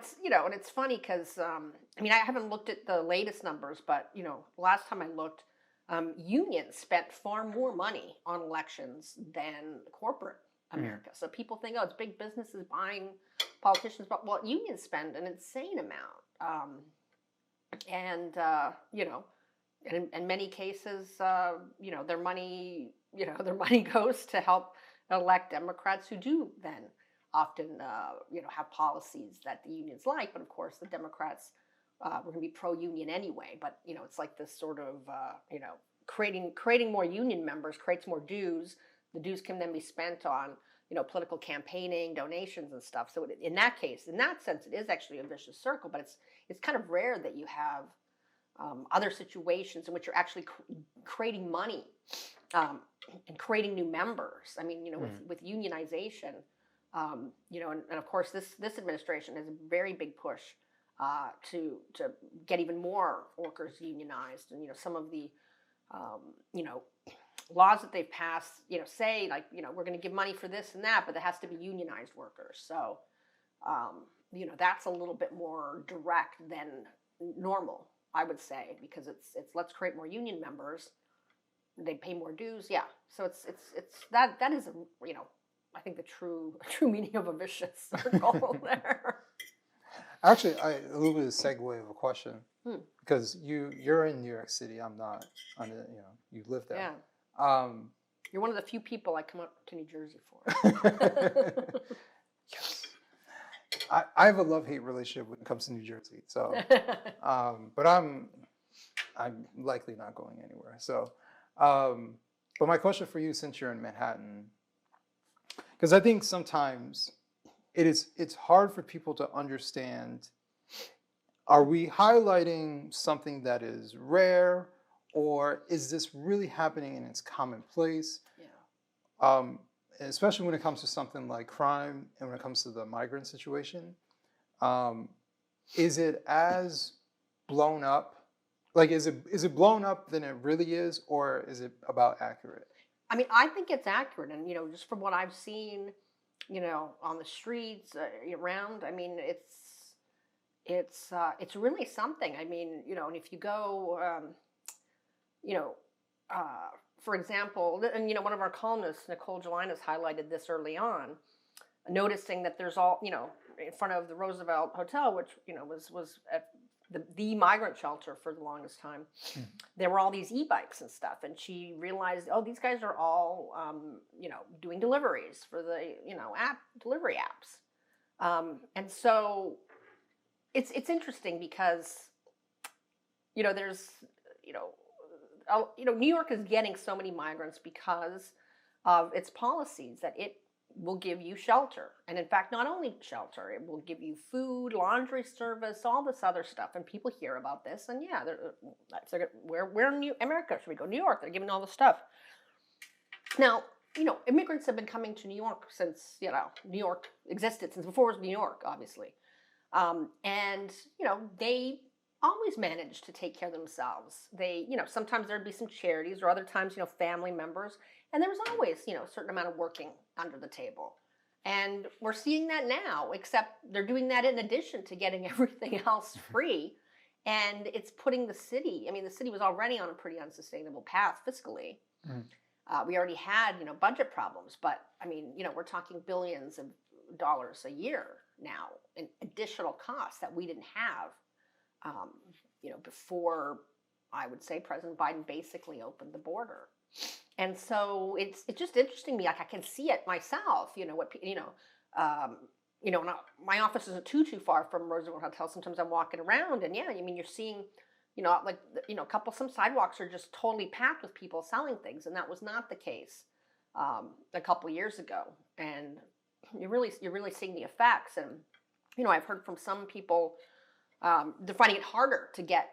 it's funny because, I haven't looked at the latest numbers, but, last time I looked, unions spent far more money on elections than corporate America. So people think, oh, it's big businesses buying politicians, but unions spend an insane amount. And in many cases, their money, goes to help elect Democrats who do then often, have policies that the unions like. But of course, the Democrats were going to be pro-union anyway. But it's like this sort of, creating more union members creates more dues. The dues can then be spent on, political campaigning, donations, and stuff. So in that case, in that sense, it is actually a vicious circle. But it's kind of rare that you have other situations in which you're actually creating money and creating new members. With unionization, and of course, this administration has a very big push to get even more workers unionized, and some of the laws that they've passed, say like, we're going to give money for this and that, but there has to be unionized workers. So, that's a little bit more direct than normal, I would say, because it's let's create more union members. They pay more dues. Yeah. So it's that is I think the true meaning of a vicious circle there.
Actually, a little bit of a segue of a question, because you're in New York City. I'm not. You live there.
Yeah. You're one of the few people I come up to New Jersey for.
Yes. I have a love-hate relationship when it comes to New Jersey. So, but I'm likely not going anywhere. So, but my question for you, since you're in Manhattan, because I think sometimes it's hard for people to understand, are we highlighting something that is rare, or is this really happening in its commonplace? Yeah. Especially when it comes to something like crime and when it comes to the migrant situation. Is it as blown up? Like, is it blown up than it really is, or is it about accurate?
I think it's accurate, and just from what I've seen, on the streets around. It's really something. And if you go, for example, and one of our columnists, Nicole Gelinas, highlighted this early on, noticing that there's all in front of the Roosevelt Hotel, which was at the migrant shelter for the longest time. There were all these e-bikes and stuff, and she realized, oh, these guys are all doing deliveries for the delivery apps, and so it's interesting because there's New York is getting so many migrants because of its policies that it will give you shelter. And in fact, not only shelter, it will give you food, laundry service, all this other stuff. And people hear about this, and where in America should we go? New York, they're giving all this stuff. Now, immigrants have been coming to New York since, New York existed, since before it was New York, obviously. And they always managed to take care of themselves. They, sometimes there'd be some charities, or other times, family members. And there was always, a certain amount of working under the table. And we're seeing that now, except they're doing that in addition to getting everything else free. And it's putting the city was already on a pretty unsustainable path fiscally. We already had, budget problems, but we're talking billions of dollars a year now in additional costs that we didn't have, before, I would say, President Biden basically opened the border. And so it's just interesting to me. Like, I can see it myself. My office isn't too far from Roosevelt Hotel. Sometimes I'm walking around, and you're seeing, some sidewalks are just totally packed with people selling things, and that was not the case a couple years ago. And you're really seeing the effects. And I've heard from some people, they're finding it harder to get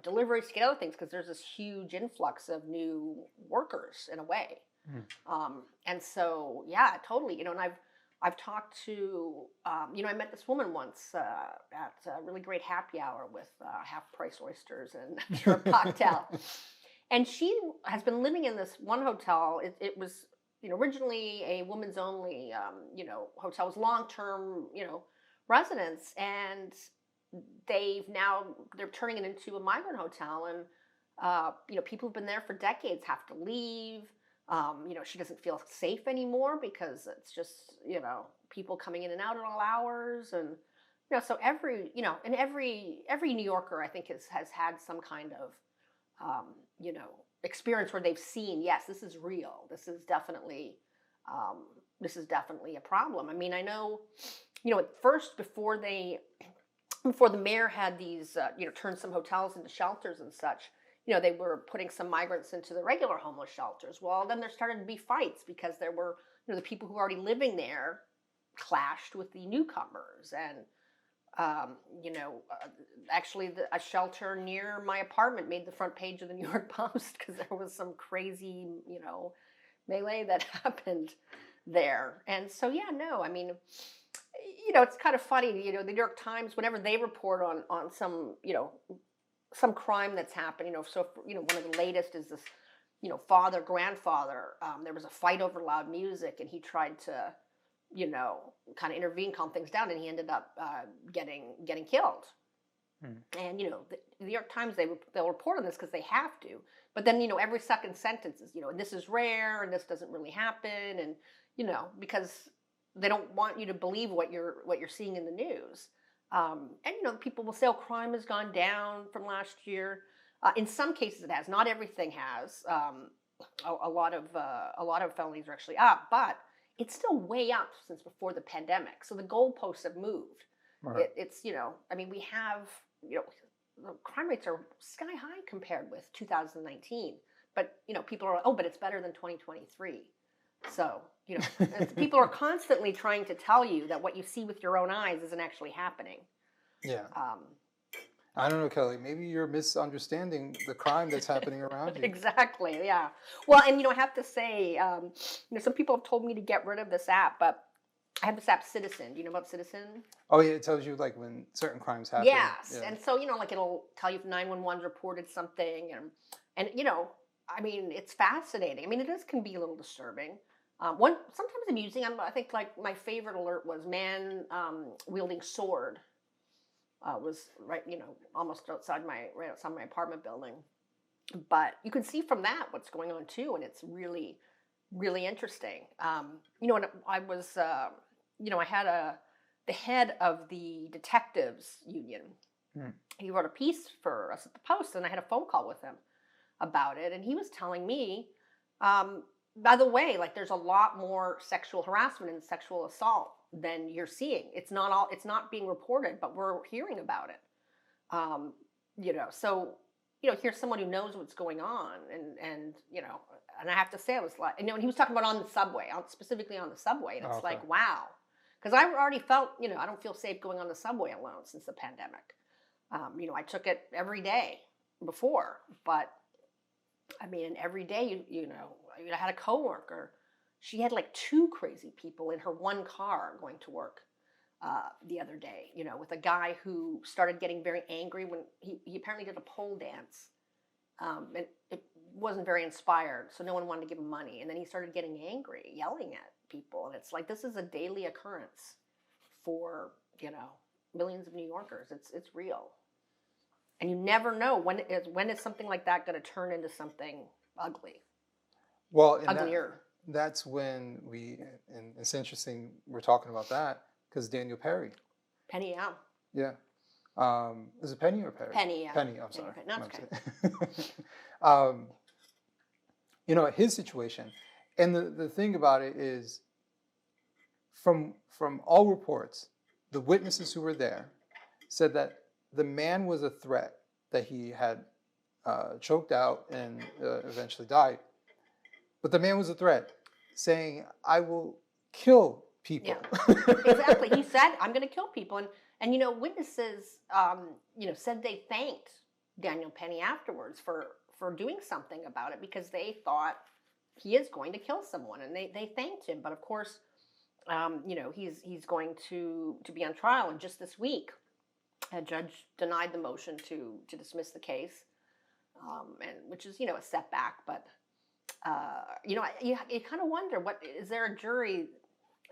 deliveries, to get other things, because there's this huge influx of new workers in a way. And so, yeah, totally. And I've talked to, I met this woman once at a really great happy hour with half-price oysters and pure cocktail. And she has been living in this one hotel. It was, originally a women's only, hotel. It was long-term, residents, and they're turning it into a migrant hotel. And, people who've been there for decades have to leave. She doesn't feel safe anymore because it's just, people coming in and out at all hours. And, so every New Yorker, I think, has had some kind of, experience where they've seen, yes, this is real. This is definitely a problem. I mean, I know, at first, before the mayor had these, turned some hotels into shelters and such, they were putting some migrants into the regular homeless shelters. Well, then there started to be fights because there were, the people who were already living there clashed with the newcomers. And, actually a shelter near my apartment made the front page of the New York Post because there was some crazy, melee that happened there. And so, yeah, no, I mean, it's kind of funny, the New York Times, whenever they report on some, some crime that's happened, so, one of the latest is this, grandfather, there was a fight over loud music, and he tried to, kind of intervene, calm things down, and he ended up getting killed. And, the New York Times, they'll report on this because they have to. But then, every second sentence is, this is rare, and this doesn't really happen, and, because they don't want you to believe what you're seeing in the news. And, people will say, oh, crime has gone down from last year. In some cases it has. Not everything has. A lot of felonies are actually up, but it's still way up since before the pandemic. So the goalposts have moved. Right. It's, I mean, we have, the crime rates are sky high compared with 2019. But, people are, oh, but it's better than 2023. So, people are constantly trying to tell you that what you see with your own eyes isn't actually happening. Yeah.
I don't know, Kelly. Maybe you're misunderstanding the crime that's happening around you.
Exactly. Yeah. Well, and I have to say, some people have told me to get rid of this app, but I have this app, Citizen. Do you know about Citizen?
Oh yeah, it tells you like when certain crimes happen.
Yes, yeah. And so like it'll tell you if 911 reported something, and I mean, it's fascinating. I mean, can be a little disturbing. Sometimes amusing. I think like my favorite alert was man wielding sword. Was right, almost right outside my apartment building. But you can see from that what's going on too, and it's really, really interesting. And I was, I had the head of the detectives union. He wrote a piece for us at the Post, and I had a phone call with him about it, and he was telling me, by the way, like there's a lot more sexual harassment and sexual assault than you're seeing. It's not being reported, but we're hearing about it. So here's someone who knows what's going on, and I have to say, I was like, and he was talking about on the subway, specifically on the subway, and it's like, wow, because I already felt, I don't feel safe going on the subway alone since the pandemic. I took it every day before, but I mean, and every day, I had a coworker. She had like 2 crazy people in her one car going to work the other day, with a guy who started getting very angry when he apparently did a pole dance. And it wasn't very inspired, so no one wanted to give him money. And then he started getting angry, yelling at people. And it's like, this is a daily occurrence for, millions of New Yorkers. It's real. And you never know when is something like that going to turn into something ugly.
Well,
uglier.
That's when and it's interesting we're talking about that because Daniel Perry.
Penny, yeah.
Yeah. Is it Penny or Perry?
Penny, yeah.
Penny, I'm sorry.
No, it's okay.
His situation. And the thing about it is, from all reports, the witnesses who were there said that the man was a threat, that he had choked out and eventually died. But the man was a threat. saying, "I will kill people."
Exactly. He said, "I'm going to kill people," and witnesses, said they thanked Daniel Penny afterwards for doing something about it because they thought he is going to kill someone, and they thanked him. But of course, he's going to be on trial, and just this week, a judge denied the motion to dismiss the case, and which is a setback. But you kind of wonder, what is there a jury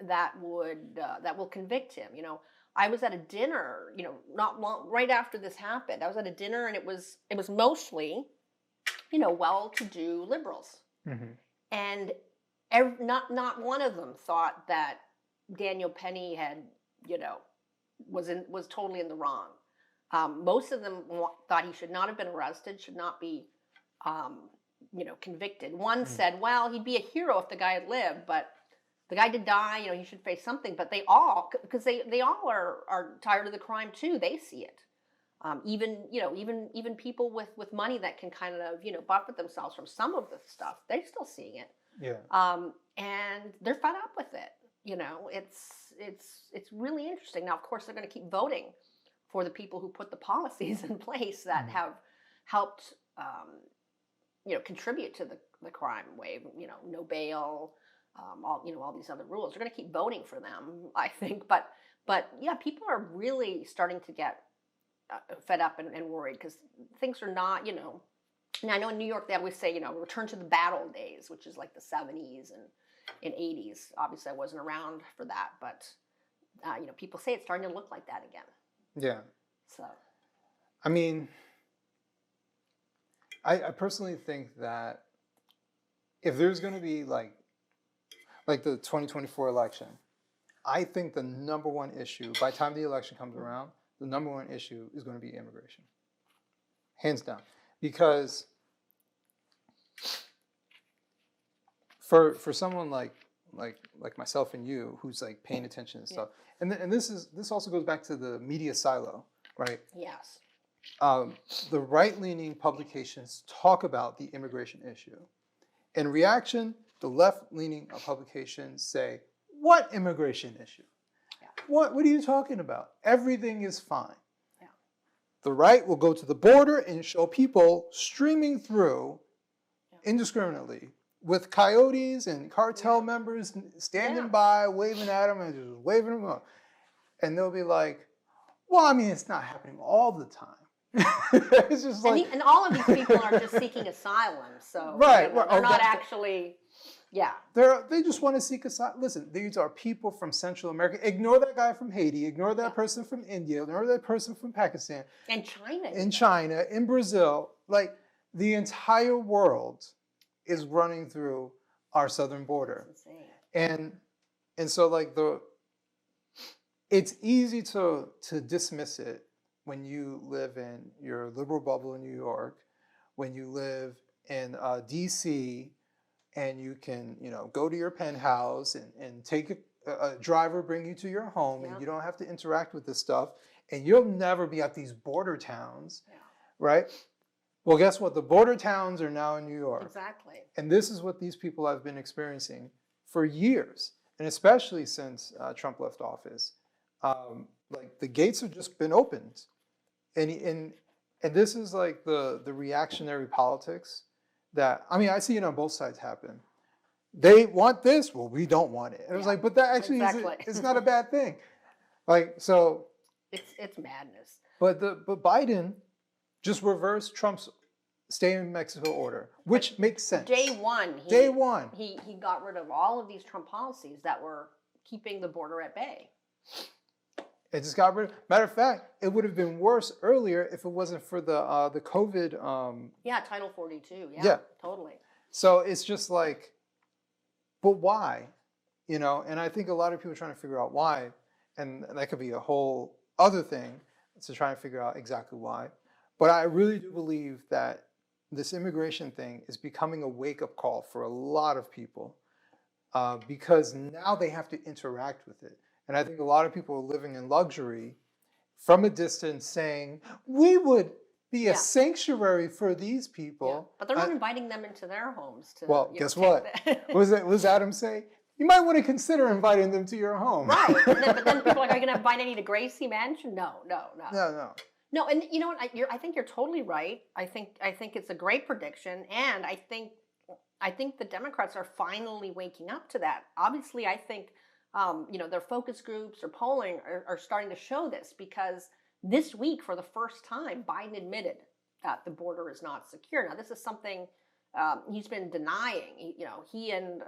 that will convict him? I was at a dinner, not long right after this happened. I was at a dinner, and it was mostly, well-to-do liberals,
Mm-hmm.
and not one of them thought that Daniel Penny had, was totally in the wrong. Most of them thought he should not have been arrested, should not be, convicted. One said, well, he'd be a hero if the guy had lived, but the guy did die. He should face something. But they all, because they all are tired of the crime too. They see it. Even people with money that can kind of buffet themselves from some of the stuff, they're still seeing it.
Yeah.
And they're fed up with it. It's really interesting. Now, of course, they're going to keep voting for the people who put the policies in place that have helped, contribute to the crime wave. No bail, all these other rules. They're going to keep voting for them, I think. But yeah, people are really starting to get fed up and worried because things are not, And I know in New York they always say, return to the bad old days, which is like the 70s and 80s. Obviously, I wasn't around for that, but people say it's starting to look like that again.
Yeah.
So,
I mean, I personally think that if there's going to be like the 2024 election, I think the number one issue, by the time the election comes around, the number one issue is going to be immigration. Hands down. Because for someone like myself and you, who's like paying attention and stuff, and this also goes back to the media silo, right?
yes.
The right-leaning publications talk about the immigration issue. In reaction, the left-leaning publications say, "What immigration issue?
Yeah.
What are you talking about? Everything is fine."
Yeah.
The right will go to the border and show people streaming through indiscriminately with coyotes and cartel members standing by, waving at them and just waving them up. And they'll be like, "Well, I mean, it's not happening all the time." It's just like,
and all of these people are just seeking asylum, so
right,
they're not actually,
they just want to seek asylum. Listen, these are people from Central America. Ignore that guy from Haiti. Ignore that person from India. Ignore that person from Pakistan.
And China.
In China, in Brazil, like the entire world is running through our southern border.
That's insane.
And so like it's easy to dismiss it when you live in your liberal bubble in New York, when you live in DC, and you can go to your penthouse and take a driver bring you to your home, and you don't have to interact with this stuff, and you'll never be at these border towns, right? Well, guess what? The border towns are now in New York.
Exactly.
And this is what these people have been experiencing for years, and especially since Trump left office. Like the gates have just been opened. And this is like the reactionary politics that, I mean, I see it on both sides happen. They want this, well, we don't want it. And it was like, but that actually it's not a bad thing. Like, so.
It's madness.
But Biden just reversed Trump's stay in Mexico order, which makes sense.
Day one. He got rid of all of these Trump policies that were keeping the border at bay.
It just got rid of. Matter of fact, it would have been worse earlier if it wasn't for the COVID.
Title 42.
Yeah,
Totally.
So it's just like, but why? And I think a lot of people are trying to figure out why, and that could be a whole other thing to try and figure out exactly why. But I really do believe that this immigration thing is becoming a wake-up call for a lot of people because now they have to interact with it. And I think a lot of people are living in luxury from a distance saying, we would be a
Yeah.
sanctuary for these
Yeah.
people.
But they're not inviting them into their homes to.
Well,
you know,
guess
take
what?
the-
What does Adam say? You might want to consider inviting them to your home.
Right. But then people are like, are you going to invite any to Gracie Mansion? No.
No.
No, and you know what? I think you're totally right. I think it's a great prediction, and I think the Democrats are finally waking up to that. Obviously, I think their focus groups or polling are starting to show this, because this week, for the first time, Biden admitted that the border is not secure. Now, this is something he's been denying. He and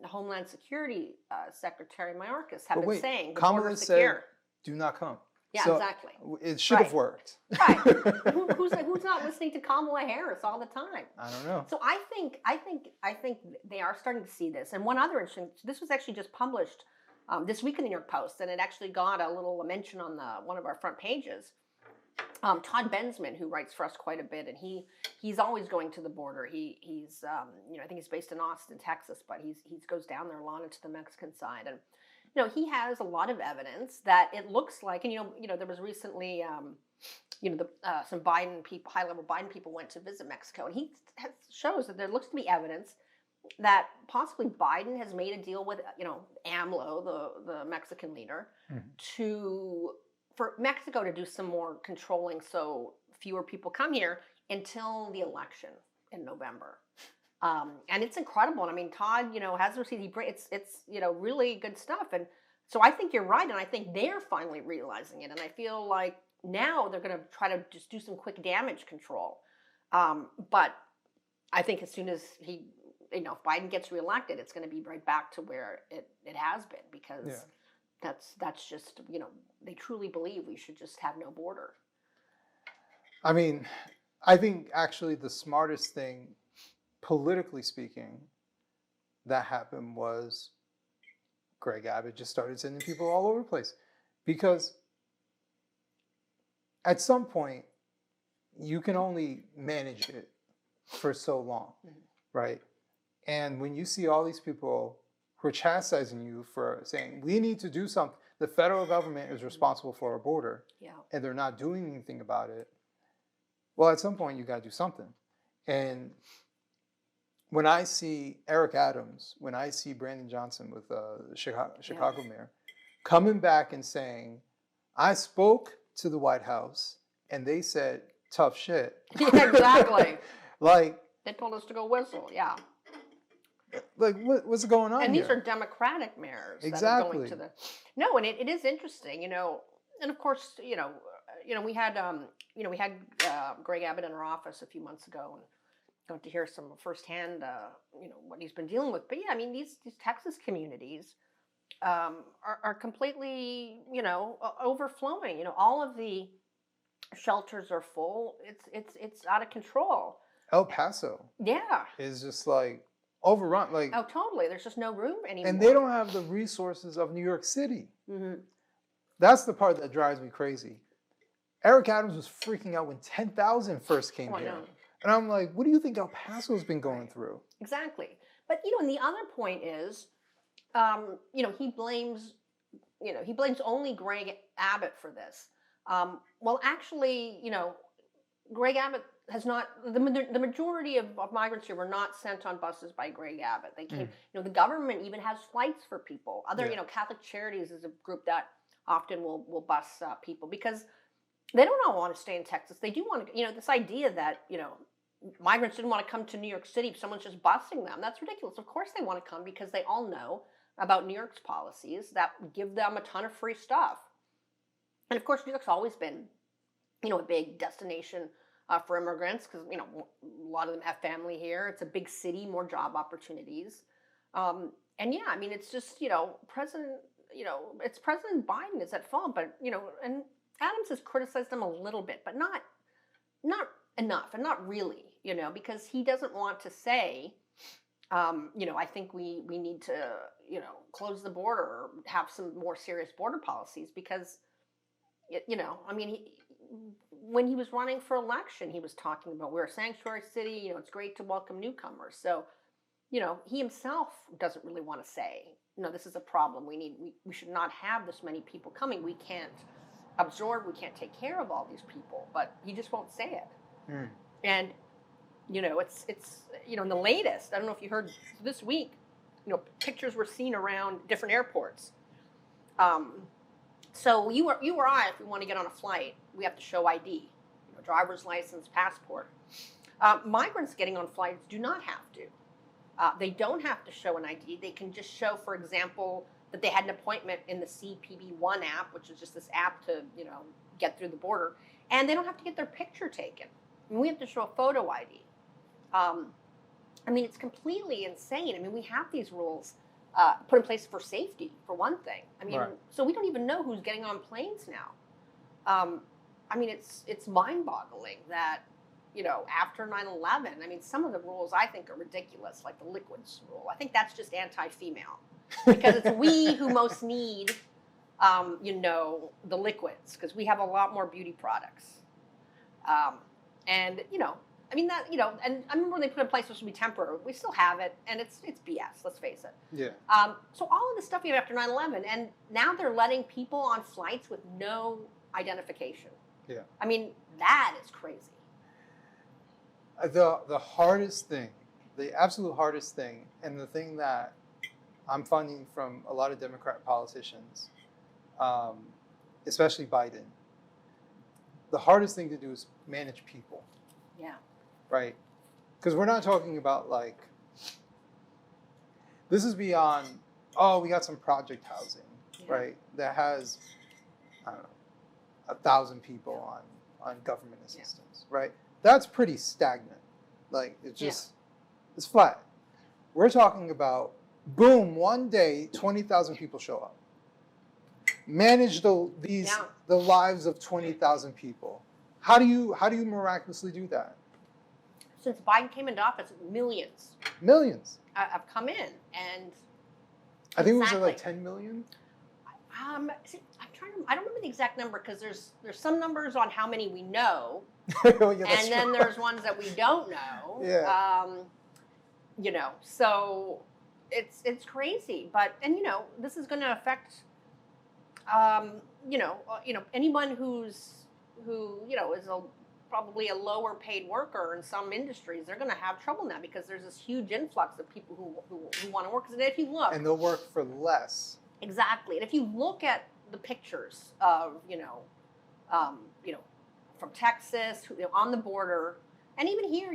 Homeland Security Secretary Mayorkas have been saying the
Kamala
border's
said,
secure.
"Do not come."
Yeah,
So
exactly.
it should have worked.
Right. Who's not listening to Kamala Harris all the time?
I don't know.
So I think they are starting to see this. And one other interesting, this was actually just published this week in the New York Post, and it actually got a little mention on one of our front pages. Todd Bensman, who writes for us quite a bit, and he's always going to the border. He's I think he's based in Austin, Texas, but he goes down there a lot into the Mexican side, and he has a lot of evidence that it looks like, and there was recently, some Biden people, high-level Biden people went to visit Mexico, and he shows that there looks to be evidence that possibly Biden has made a deal with, AMLO, the Mexican leader, for Mexico to do some more controlling, so fewer people come here until the election in November. And it's incredible. And I mean, Todd, has received, it's really good stuff. And so I think you're right. And I think they're finally realizing it. And I feel like now they're going to try to just do some quick damage control. But I think as soon as if Biden gets reelected, it's going to be right back to where it has been, because that's just, they truly believe we should just have no border.
I mean, I think actually the smartest thing, politically speaking, that happened was Greg Abbott just started sending people all over the place, because at some point you can only manage it for so long, right? And when you see all these people who are chastising you for saying, we need to do something, the federal government is responsible for our border, and they're not doing anything about it, well, at some point you got to do something. And when I see Eric Adams, when I see Brandon Johnson with the Chicago mayor, coming back and saying, I spoke to the White House and they said tough shit.
Yeah, exactly.
Like,
they told us to go whistle. Yeah.
Like, what's going on?
And
here?
these are Democratic mayors
exactly.
that are going to the. No, and it is interesting, and of course, we had Greg Abbott in our office a few months ago, and got to hear some firsthand, what he's been dealing with. But yeah, I mean, these Texas communities are completely, overflowing. All of the shelters are full. It's out of control.
El Paso, is just like overrun. Like,
oh, totally. There's just no room anymore.
And they don't have the resources of New York City.
Mm-hmm.
That's the part that drives me crazy. Eric Adams was freaking out when 10,000 first came here. And I'm like, what do you think El Paso's been going through?
Exactly. But, and the other point is, he blames only Greg Abbott for this. Well, actually, Greg Abbott has not, the majority of migrants here were not sent on buses by Greg Abbott. They came, the government even has flights for people. Other, Catholic Charities is a group that often will bus people, because they don't all want to stay in Texas. They do want to, this idea that, migrants didn't want to come to New York City if someone's just busing them. That's ridiculous. Of course they want to come, because they all know about New York's policies that give them a ton of free stuff. And of course, New York's always been, a big destination for immigrants, because, a lot of them have family here. It's a big city, more job opportunities. And yeah, I mean, it's just, President Biden is at fault, but, and Adams has criticized him a little bit, but not enough, and not really, because he doesn't want to say, I think we need to, close the border or have some more serious border policies, because, I mean, when he was running for election, he was talking about, we're a sanctuary city, it's great to welcome newcomers. So, he himself doesn't really want to say, this is a problem. We should not have this many people coming. We can't absorb, we can't take care of all these people, but he just won't say it. And, it's in the latest, I don't know if you heard this week, pictures were seen around different airports. So you or I, if we want to get on a flight, we have to show ID, driver's license, passport. Migrants getting on flights do not have to. They don't have to show an ID. They can just show, for example, that they had an appointment in the CPB-1 app, which is just this app to, get through the border. And they don't have to get their picture taken. I mean, we have to show a photo ID. It's completely insane. We have these rules put in place for safety, for one thing.
Right.
So we don't even know who's getting on planes now. It's mind-boggling that, after 9/11, some of the rules I think are ridiculous, like the liquids rule. I think that's just anti-female because it's we who most need, the liquids, because we have a lot more beauty products. And I remember when they put in place this would be temporary. We still have it, and it's BS. Let's face it.
Yeah.
So all of the stuff you have after 9/11, and now they're letting people on flights with no identification.
Yeah.
That is crazy.
The hardest thing, the absolute hardest thing, and the thing that I'm finding from a lot of Democrat politicians, especially Biden, the hardest thing to do is manage people.
Yeah.
Right? Because we're not talking about this is beyond, we got some project housing, right? That has, 1,000 people on government assistance, right? That's pretty stagnant. It's flat. We're talking about, boom, one day, 20,000 people show up. Manage the lives of 20,000 people. How do you miraculously do that?
Since Biden came into office, millions have come in, and
I think it was like 10 million.
I don't remember the exact number because there's some numbers on how many we know,
and
then there's ones that we don't know.
Yeah.
So it's crazy, but this is going to affect anyone who is probably a lower paid worker in some industries. They're going to have trouble now because there's this huge influx of people who want to work. And if you look,
and they'll work for less.
Exactly. And if you look at the pictures of from Texas, on the border, and even here,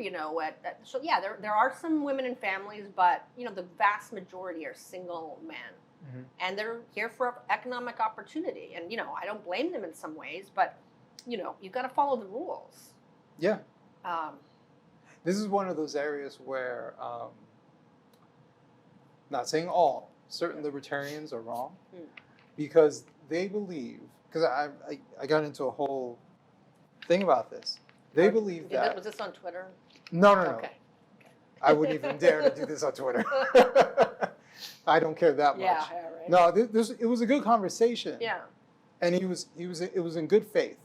there are some women and families, but the vast majority are single men. Mm-hmm. And they're here for economic opportunity. And I don't blame them in some ways, but you've got to follow the rules.
Yeah. This is one of those areas where, not saying all, certain libertarians are wrong, because they believe, because I got into a whole thing about this. They believe that.
Was this on Twitter?
No.
Okay.
I wouldn't even dare to do this on Twitter. I don't care that much.
Yeah, right.
No, it was a good conversation.
Yeah.
And it was in good faith.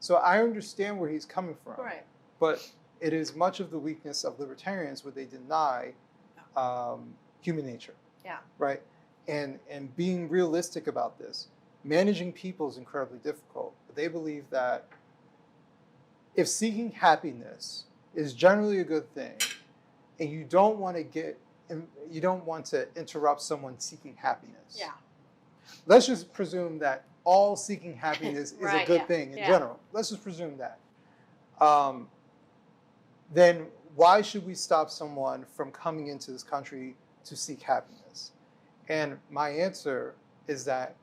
So I understand where he's coming from.
Right.
But it is much of the weakness of libertarians where they deny human nature.
Yeah.
Right? And being realistic about this, managing people is incredibly difficult. But they believe that if seeking happiness is generally a good thing, and you don't want to interrupt someone seeking happiness.
Yeah.
Let's just presume that all seeking happiness is
right,
a good thing in general. Let's just presume that. Then why should we stop someone from coming into this country to seek happiness? And my answer is that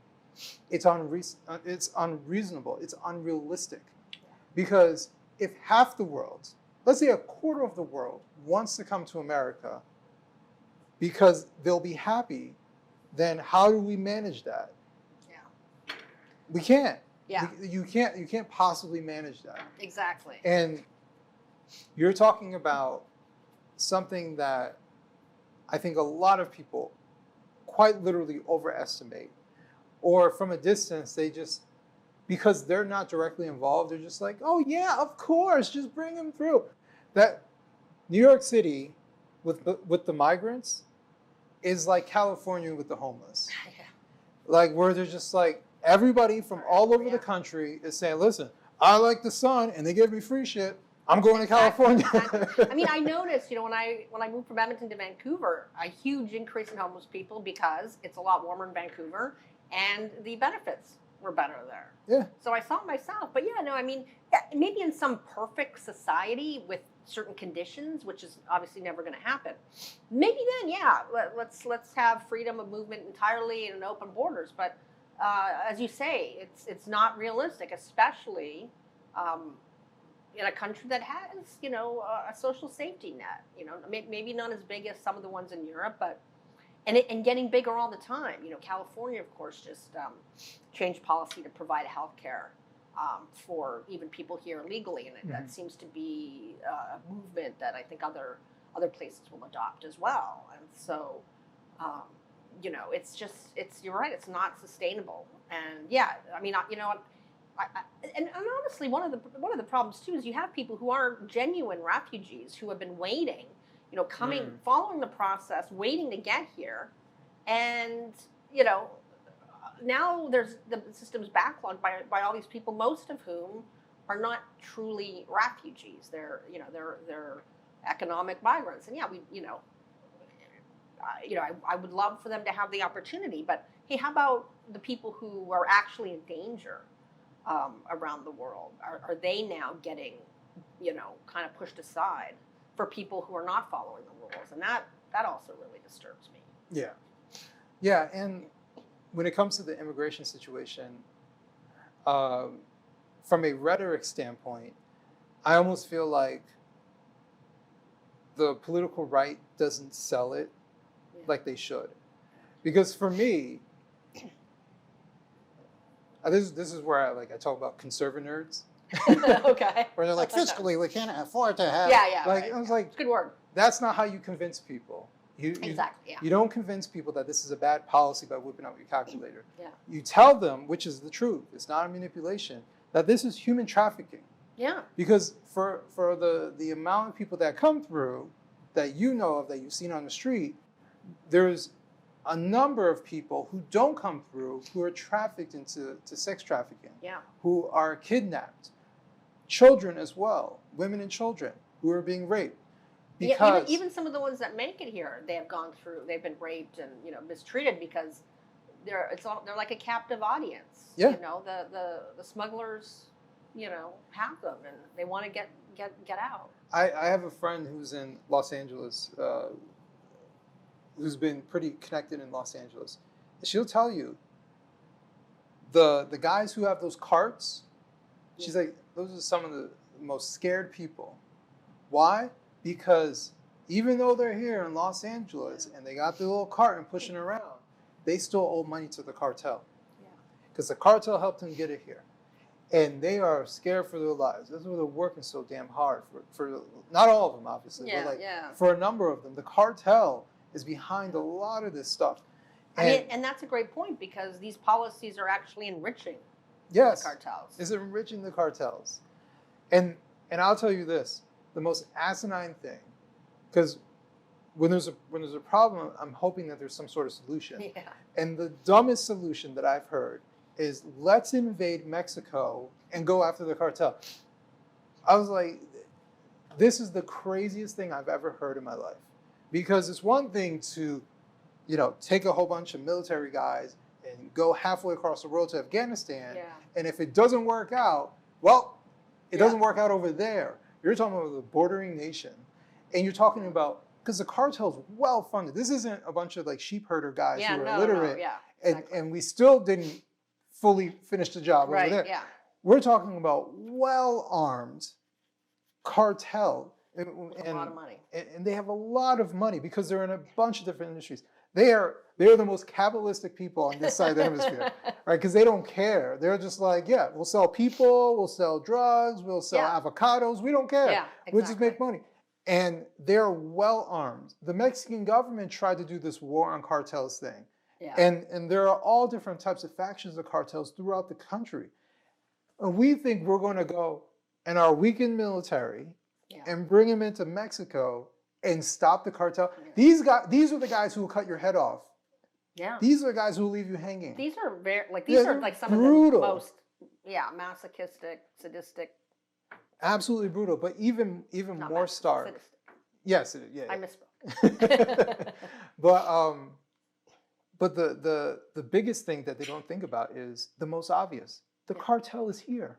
it's unreasonable, it's unrealistic. Because if half the world, let's say a quarter of the world, wants to come to America because they'll be happy, then how do we manage that?
Yeah.
We can't.
Yeah.
You can't possibly manage that.
Exactly.
And you're talking about something that I think a lot of people quite literally overestimate. Or from a distance, they just, because they're not directly involved, they're just like, oh yeah, of course, just bring them through. That New York City with the migrants is like California with the homeless.
Yeah.
Like where they're just like, everybody from all over the country is saying, listen, I like the sun and they give me free shit. I'm going to
Exactly,
California.
exactly. I mean, I noticed, when I moved from Edmonton to Vancouver, a huge increase in homeless people because it's a lot warmer in Vancouver, and the benefits were better there.
Yeah.
So I saw it myself. But yeah, no, I mean, yeah, maybe in some perfect society with certain conditions, which is obviously never going to happen. Maybe then, yeah, let's have freedom of movement entirely and open borders. But as you say, it's not realistic, especially. In a country that has, a social safety net, maybe not as big as some of the ones in Europe, but and getting bigger all the time. California, of course, just changed policy to provide health care for even people here illegally, and that seems to be a movement that I think other places will adopt as well. And so, you're right, it's not sustainable. And yeah, I mean, and honestly, one of the problems too is you have people who are genuine refugees who have been waiting, following the process, waiting to get here, and now there's the system's backlogged by all these people, most of whom are not truly refugees. They're economic migrants, and yeah, I would love for them to have the opportunity, but hey, how about the people who are actually in danger? Around the world, are they now getting, kind of pushed aside for people who are not following the rules? And that also really disturbs me.
Yeah. Yeah, and when it comes to the immigration situation, from a rhetoric standpoint, I almost feel like the political right doesn't sell it like they should. Because for me, this is where I talk about conservative nerds.
Okay.
Where they're like, fiscally, we can't afford to have.
Yeah.
Right. I was like,
it's a good word.
That's not how you convince people.
Exactly. Yeah.
You don't convince people that this is a bad policy by whipping out your calculator.
Yeah.
You tell them, which is the truth, it's not a manipulation, that this is human trafficking.
Yeah.
Because for the amount of people that come through, that you know of, that you've seen on the street, there's a number of people who don't come through who are trafficked into sex trafficking, who are kidnapped, children as well, women and children who are being raped. Because
even some of the ones that make it here, they've been raped and mistreated because they're like a captive audience.
Yeah.
The smugglers, have them and they want to get out.
I have a friend who's in Los Angeles, who's been pretty connected in Los Angeles. She'll tell you, the guys who have those carts, she's like, those are some of the most scared people. Why? Because even though they're here in Los Angeles and they got the little cart and pushing around, they still owe money to the cartel. Because the cartel helped them get it here. And they are scared for their lives. That's why they're working so damn hard for not all of them, obviously, but for a number of them. The cartel is behind a lot of this stuff.
And that's a great point because these policies are actually enriching
the
cartels.
It's enriching the cartels. And I'll tell you this, the most asinine thing, because when there's a problem, I'm hoping that there's some sort of solution.
Yeah.
And the dumbest solution that I've heard is let's invade Mexico and go after the cartel. I was like, this is the craziest thing I've ever heard in my life. Because it's one thing to, take a whole bunch of military guys and go halfway across the world to Afghanistan. And if it doesn't work out, well, it doesn't work out over there. You're talking about the bordering nation. And you're talking about, because the cartel's well funded. This isn't a bunch of sheep herder guys who are illiterate.
Exactly.
And we still didn't fully finish the job over there.
Yeah.
We're talking about well-armed cartel.
With a lot of money.
And they have a lot of money because they're in a bunch of different industries. They're the most capitalistic people on this side of the hemisphere, right? Because they don't care. They're just like, we'll sell people, we'll sell drugs, we'll sell avocados. We don't care.
Yeah, exactly.
We'll just make money. And they're well armed. The Mexican government tried to do this war on cartels thing.
Yeah.
And there are all different types of factions of cartels throughout the country. And we think we're going to go in our weakened military and bring them into Mexico and stop the cartel. These are the guys who will cut your head off.
Yeah.
These are the guys who will leave you hanging.
These are some
brutal.
of the most masochistic, sadistic
absolutely brutal. But even
Not
more
mass,
stark.
sadistic.
Yes, it, yeah.
I
yeah.
misspoke.
But the biggest thing that they don't think about is the most obvious. The
Yeah.
cartel is here.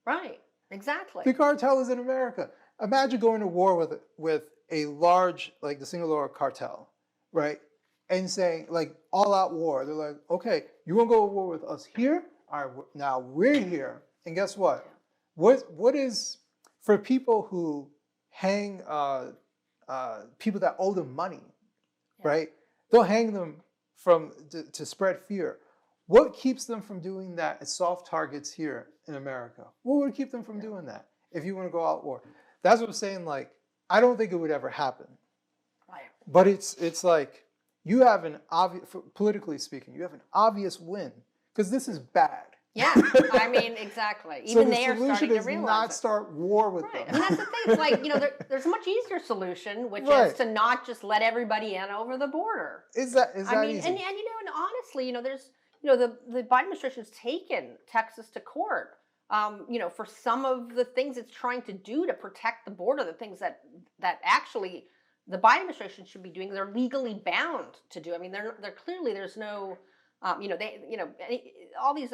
Right. Exactly.
The cartel is in America. Imagine going to war with a large, like the Sinaloa cartel, right? And saying, like, all out war. They're like, okay, you want to go to war with us here? All right, now we're here. And guess what? What is, for people who hang people that owe them money,
Yeah.
right? They'll hang them to spread fear. What keeps them from doing that as soft targets here in America? What would keep them from doing that if you want to go out war? That's what I'm saying. Like, I don't think it would ever happen.
Right.
But it's like you have an obvious, politically speaking, you have an obvious win because this is bad.
Yeah, I mean, exactly.
So
Even
the
they are
solution
starting to
is
realize
not
it.
start war with
Right,
them.
and that's the thing. It's like, there's a much easier solution, which
Right.
is to not just let everybody in over the border.
Is that
I mean,
easy?
and and honestly, there's, the Biden administration's taken Texas to court, for some of the things it's trying to do to protect the border, the things that actually the Biden administration should be doing. They're legally bound to do. I mean, they're clearly, there's no, all these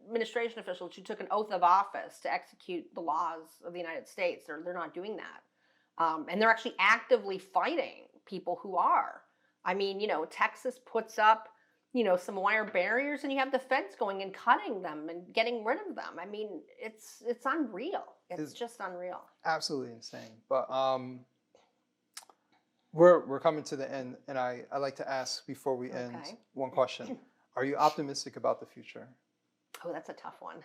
administration officials who took an oath of office to execute the laws of the United States, they're not doing that. And they're actually actively fighting people who are. I mean, Texas puts up, some wire barriers, and you have the feds going and cutting them and getting rid of them. I mean, it's unreal. It's just unreal.
Absolutely insane. But we're coming to the end, and I like to ask before we end
Okay.
one question. Are you optimistic about the future?
Oh, that's a tough one.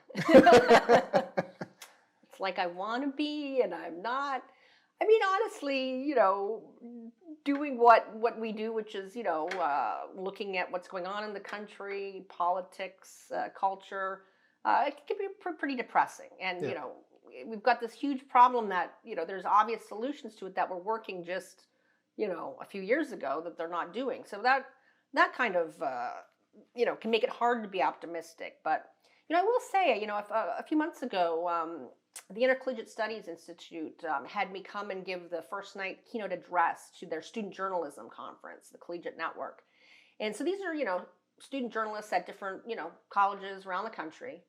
It's like I want to be, and I'm not. I mean, honestly, doing what we do, which is, looking at what's going on in the country, politics, culture, it can be pretty depressing. And,
Yeah.
We've got this huge problem that, there's obvious solutions to it that were working just, a few years ago that they're not doing. So that kind of, can make it hard to be optimistic. But, I will say, if, a few months ago, the Intercollegiate Studies Institute had me come and give the first night keynote address to their student journalism conference, the Collegiate Network. And so these are, student journalists at different, colleges around the country.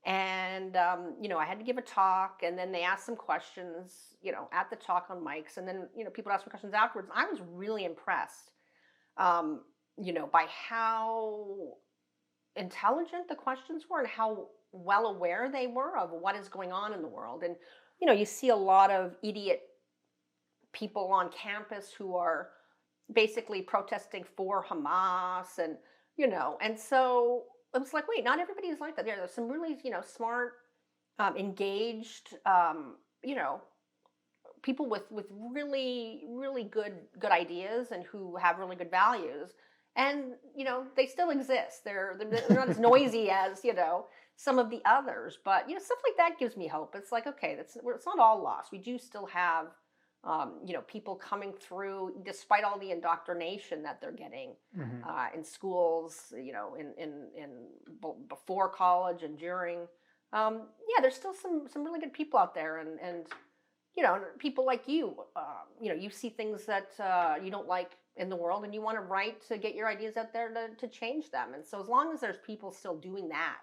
And, I had to give a talk, and then they asked some questions, at the talk on mics. And then, people asked me questions afterwards. I was really impressed, by how intelligent the questions were and how well aware they were of what is going on in the world. And, you see a lot of idiot people on campus who are basically protesting for Hamas and, and so it was like, wait, not everybody is like that. There's some really, smart, engaged, people with really, really good ideas and who have really good values. And, they still exist. They're not as noisy as, some of the others. But, stuff like that gives me hope. It's like, okay, it's not all lost. We do still have, people coming through despite all the indoctrination that they're getting in schools, before college and during. There's still some really good people out there. And people like you, you see things that you don't like in the world, and you want to write to get your ideas out there to change them. And so as long as there's people still doing that,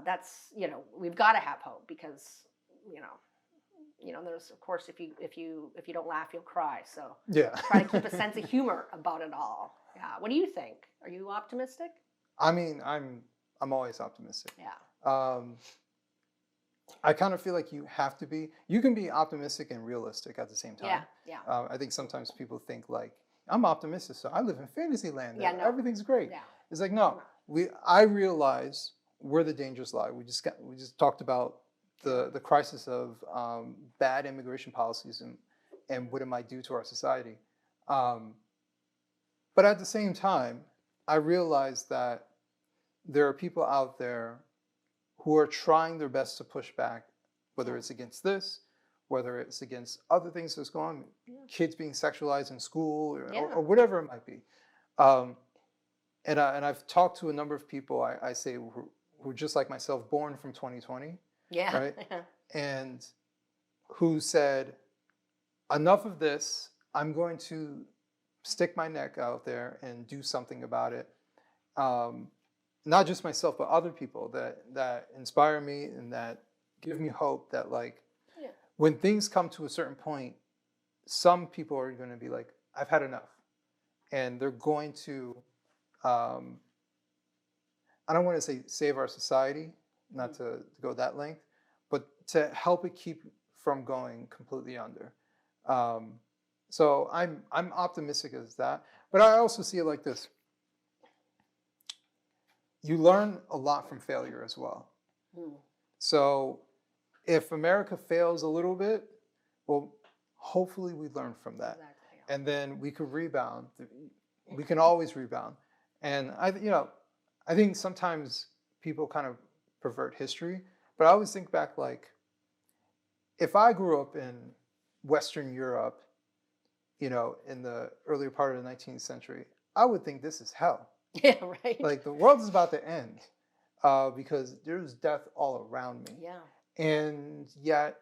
that's, we've got to have hope, because, there's, of course, if you don't laugh, you'll cry. So
Yeah.
try to keep a sense of humor about it all. Yeah. What do you think? Are you optimistic?
I mean, I'm always optimistic.
Yeah.
I kind of feel like you have to be. You can be optimistic and realistic at the same time.
Yeah.
I think sometimes people think like, I'm optimistic, so I live in fantasy land.
Yeah, no.
Everything's great.
Yeah.
It's like, no. I realize where the dangers lie. We just talked about the crisis of bad immigration policies and what it might do to our society. But at the same time, I realize that there are people out there who are trying their best to push back, whether it's against this, whether it's against other things that's going on, kids being sexualized in school or whatever it might be. And I've talked to a number of people, I say, who are just like myself, born from 2020.
Yeah.
Right? And who said, enough of this, I'm going to stick my neck out there and do something about it. Not just myself, but other people that inspire me and that give me hope that like,
Yeah.
when things come to a certain point, some people are going to be like, I've had enough. And they're going to, I don't want to say save our society, not to go that length, but to help it keep from going completely under. So I'm optimistic as that, but I also see it like this. You learn a lot from failure as well. So if America fails a little bit, well, hopefully we learn from that.
Exactly.
And then we could rebound. We can always rebound. And I think sometimes people kind of pervert history, but I always think back like, if I grew up in Western Europe, in the earlier part of the 19th century, I would think this is hell.
Yeah, right.
Like the world is about to end because there's death all around me.
Yeah.
And yet,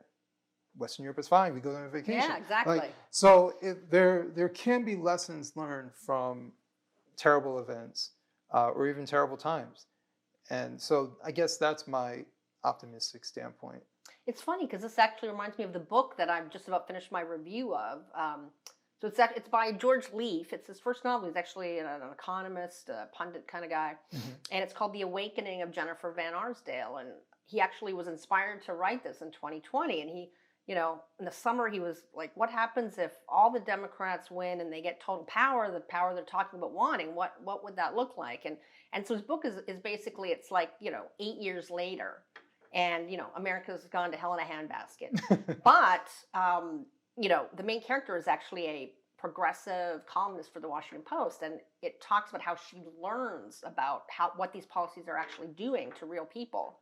Western Europe is fine. We go on vacation.
Yeah, exactly.
So there can be lessons learned from terrible events or even terrible times. And so I guess that's my optimistic standpoint.
It's funny because this actually reminds me of the book that I'm just about finished my review of. So it's by George Leaf. It's his first novel. He's actually an economist, a pundit kind of guy. And it's called The Awakening of Jennifer Van Arsdale. And he actually was inspired to write this in 2020. And he, in the summer, he was like, what happens if all the Democrats win and they get total power, the power they're talking about wanting? What would that look like? And so his book is basically, it's like, 8 years later. And, America's gone to hell in a handbasket. But, the main character is actually a progressive columnist for the Washington Post. And it talks about how she learns about what these policies are actually doing to real people.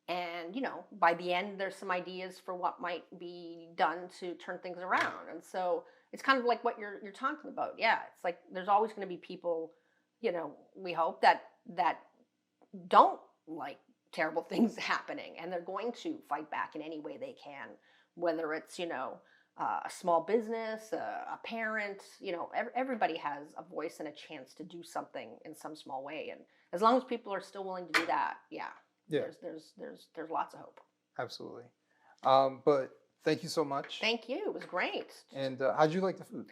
And, by the end, there's some ideas for what might be done to turn things around. And so it's kind of like what you're talking about. Yeah, it's like there's always going to be people, we hope that don't like terrible things happening, and they're going to fight back in any way they can, whether it's a small business, a parent, everybody has a voice and a chance to do something in some small way, and as long as people are still willing to do that, there's lots of hope.
Absolutely. But thank you so much.
Thank you. It was great.
And how'd you like the food?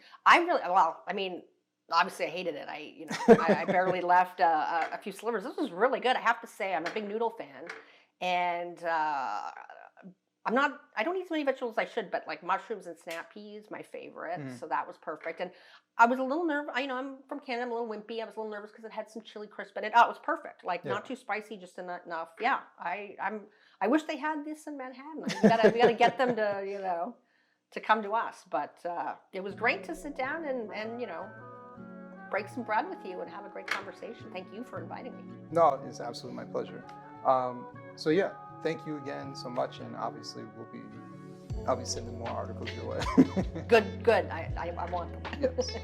Obviously I hated it. I barely left a few slivers. This was really good. I have to say, I'm a big noodle fan, and I don't eat as many vegetables as I should, but like mushrooms and snap peas, my favorite. So that was perfect. And I was a little nervous. I'm from Canada. I'm a little wimpy. I was a little nervous because it had some chili crisp, but it was perfect. Like not too spicy, just enough. Yeah. I wish they had this in Manhattan. We gotta get them to, to come to us. But it was great to sit down and break some bread with you and have a great conversation. Thank you for inviting me.
No, it's absolutely my pleasure. So yeah, thank you again so much, and obviously I'll be sending more articles your way.
Good. I want them.
Yes.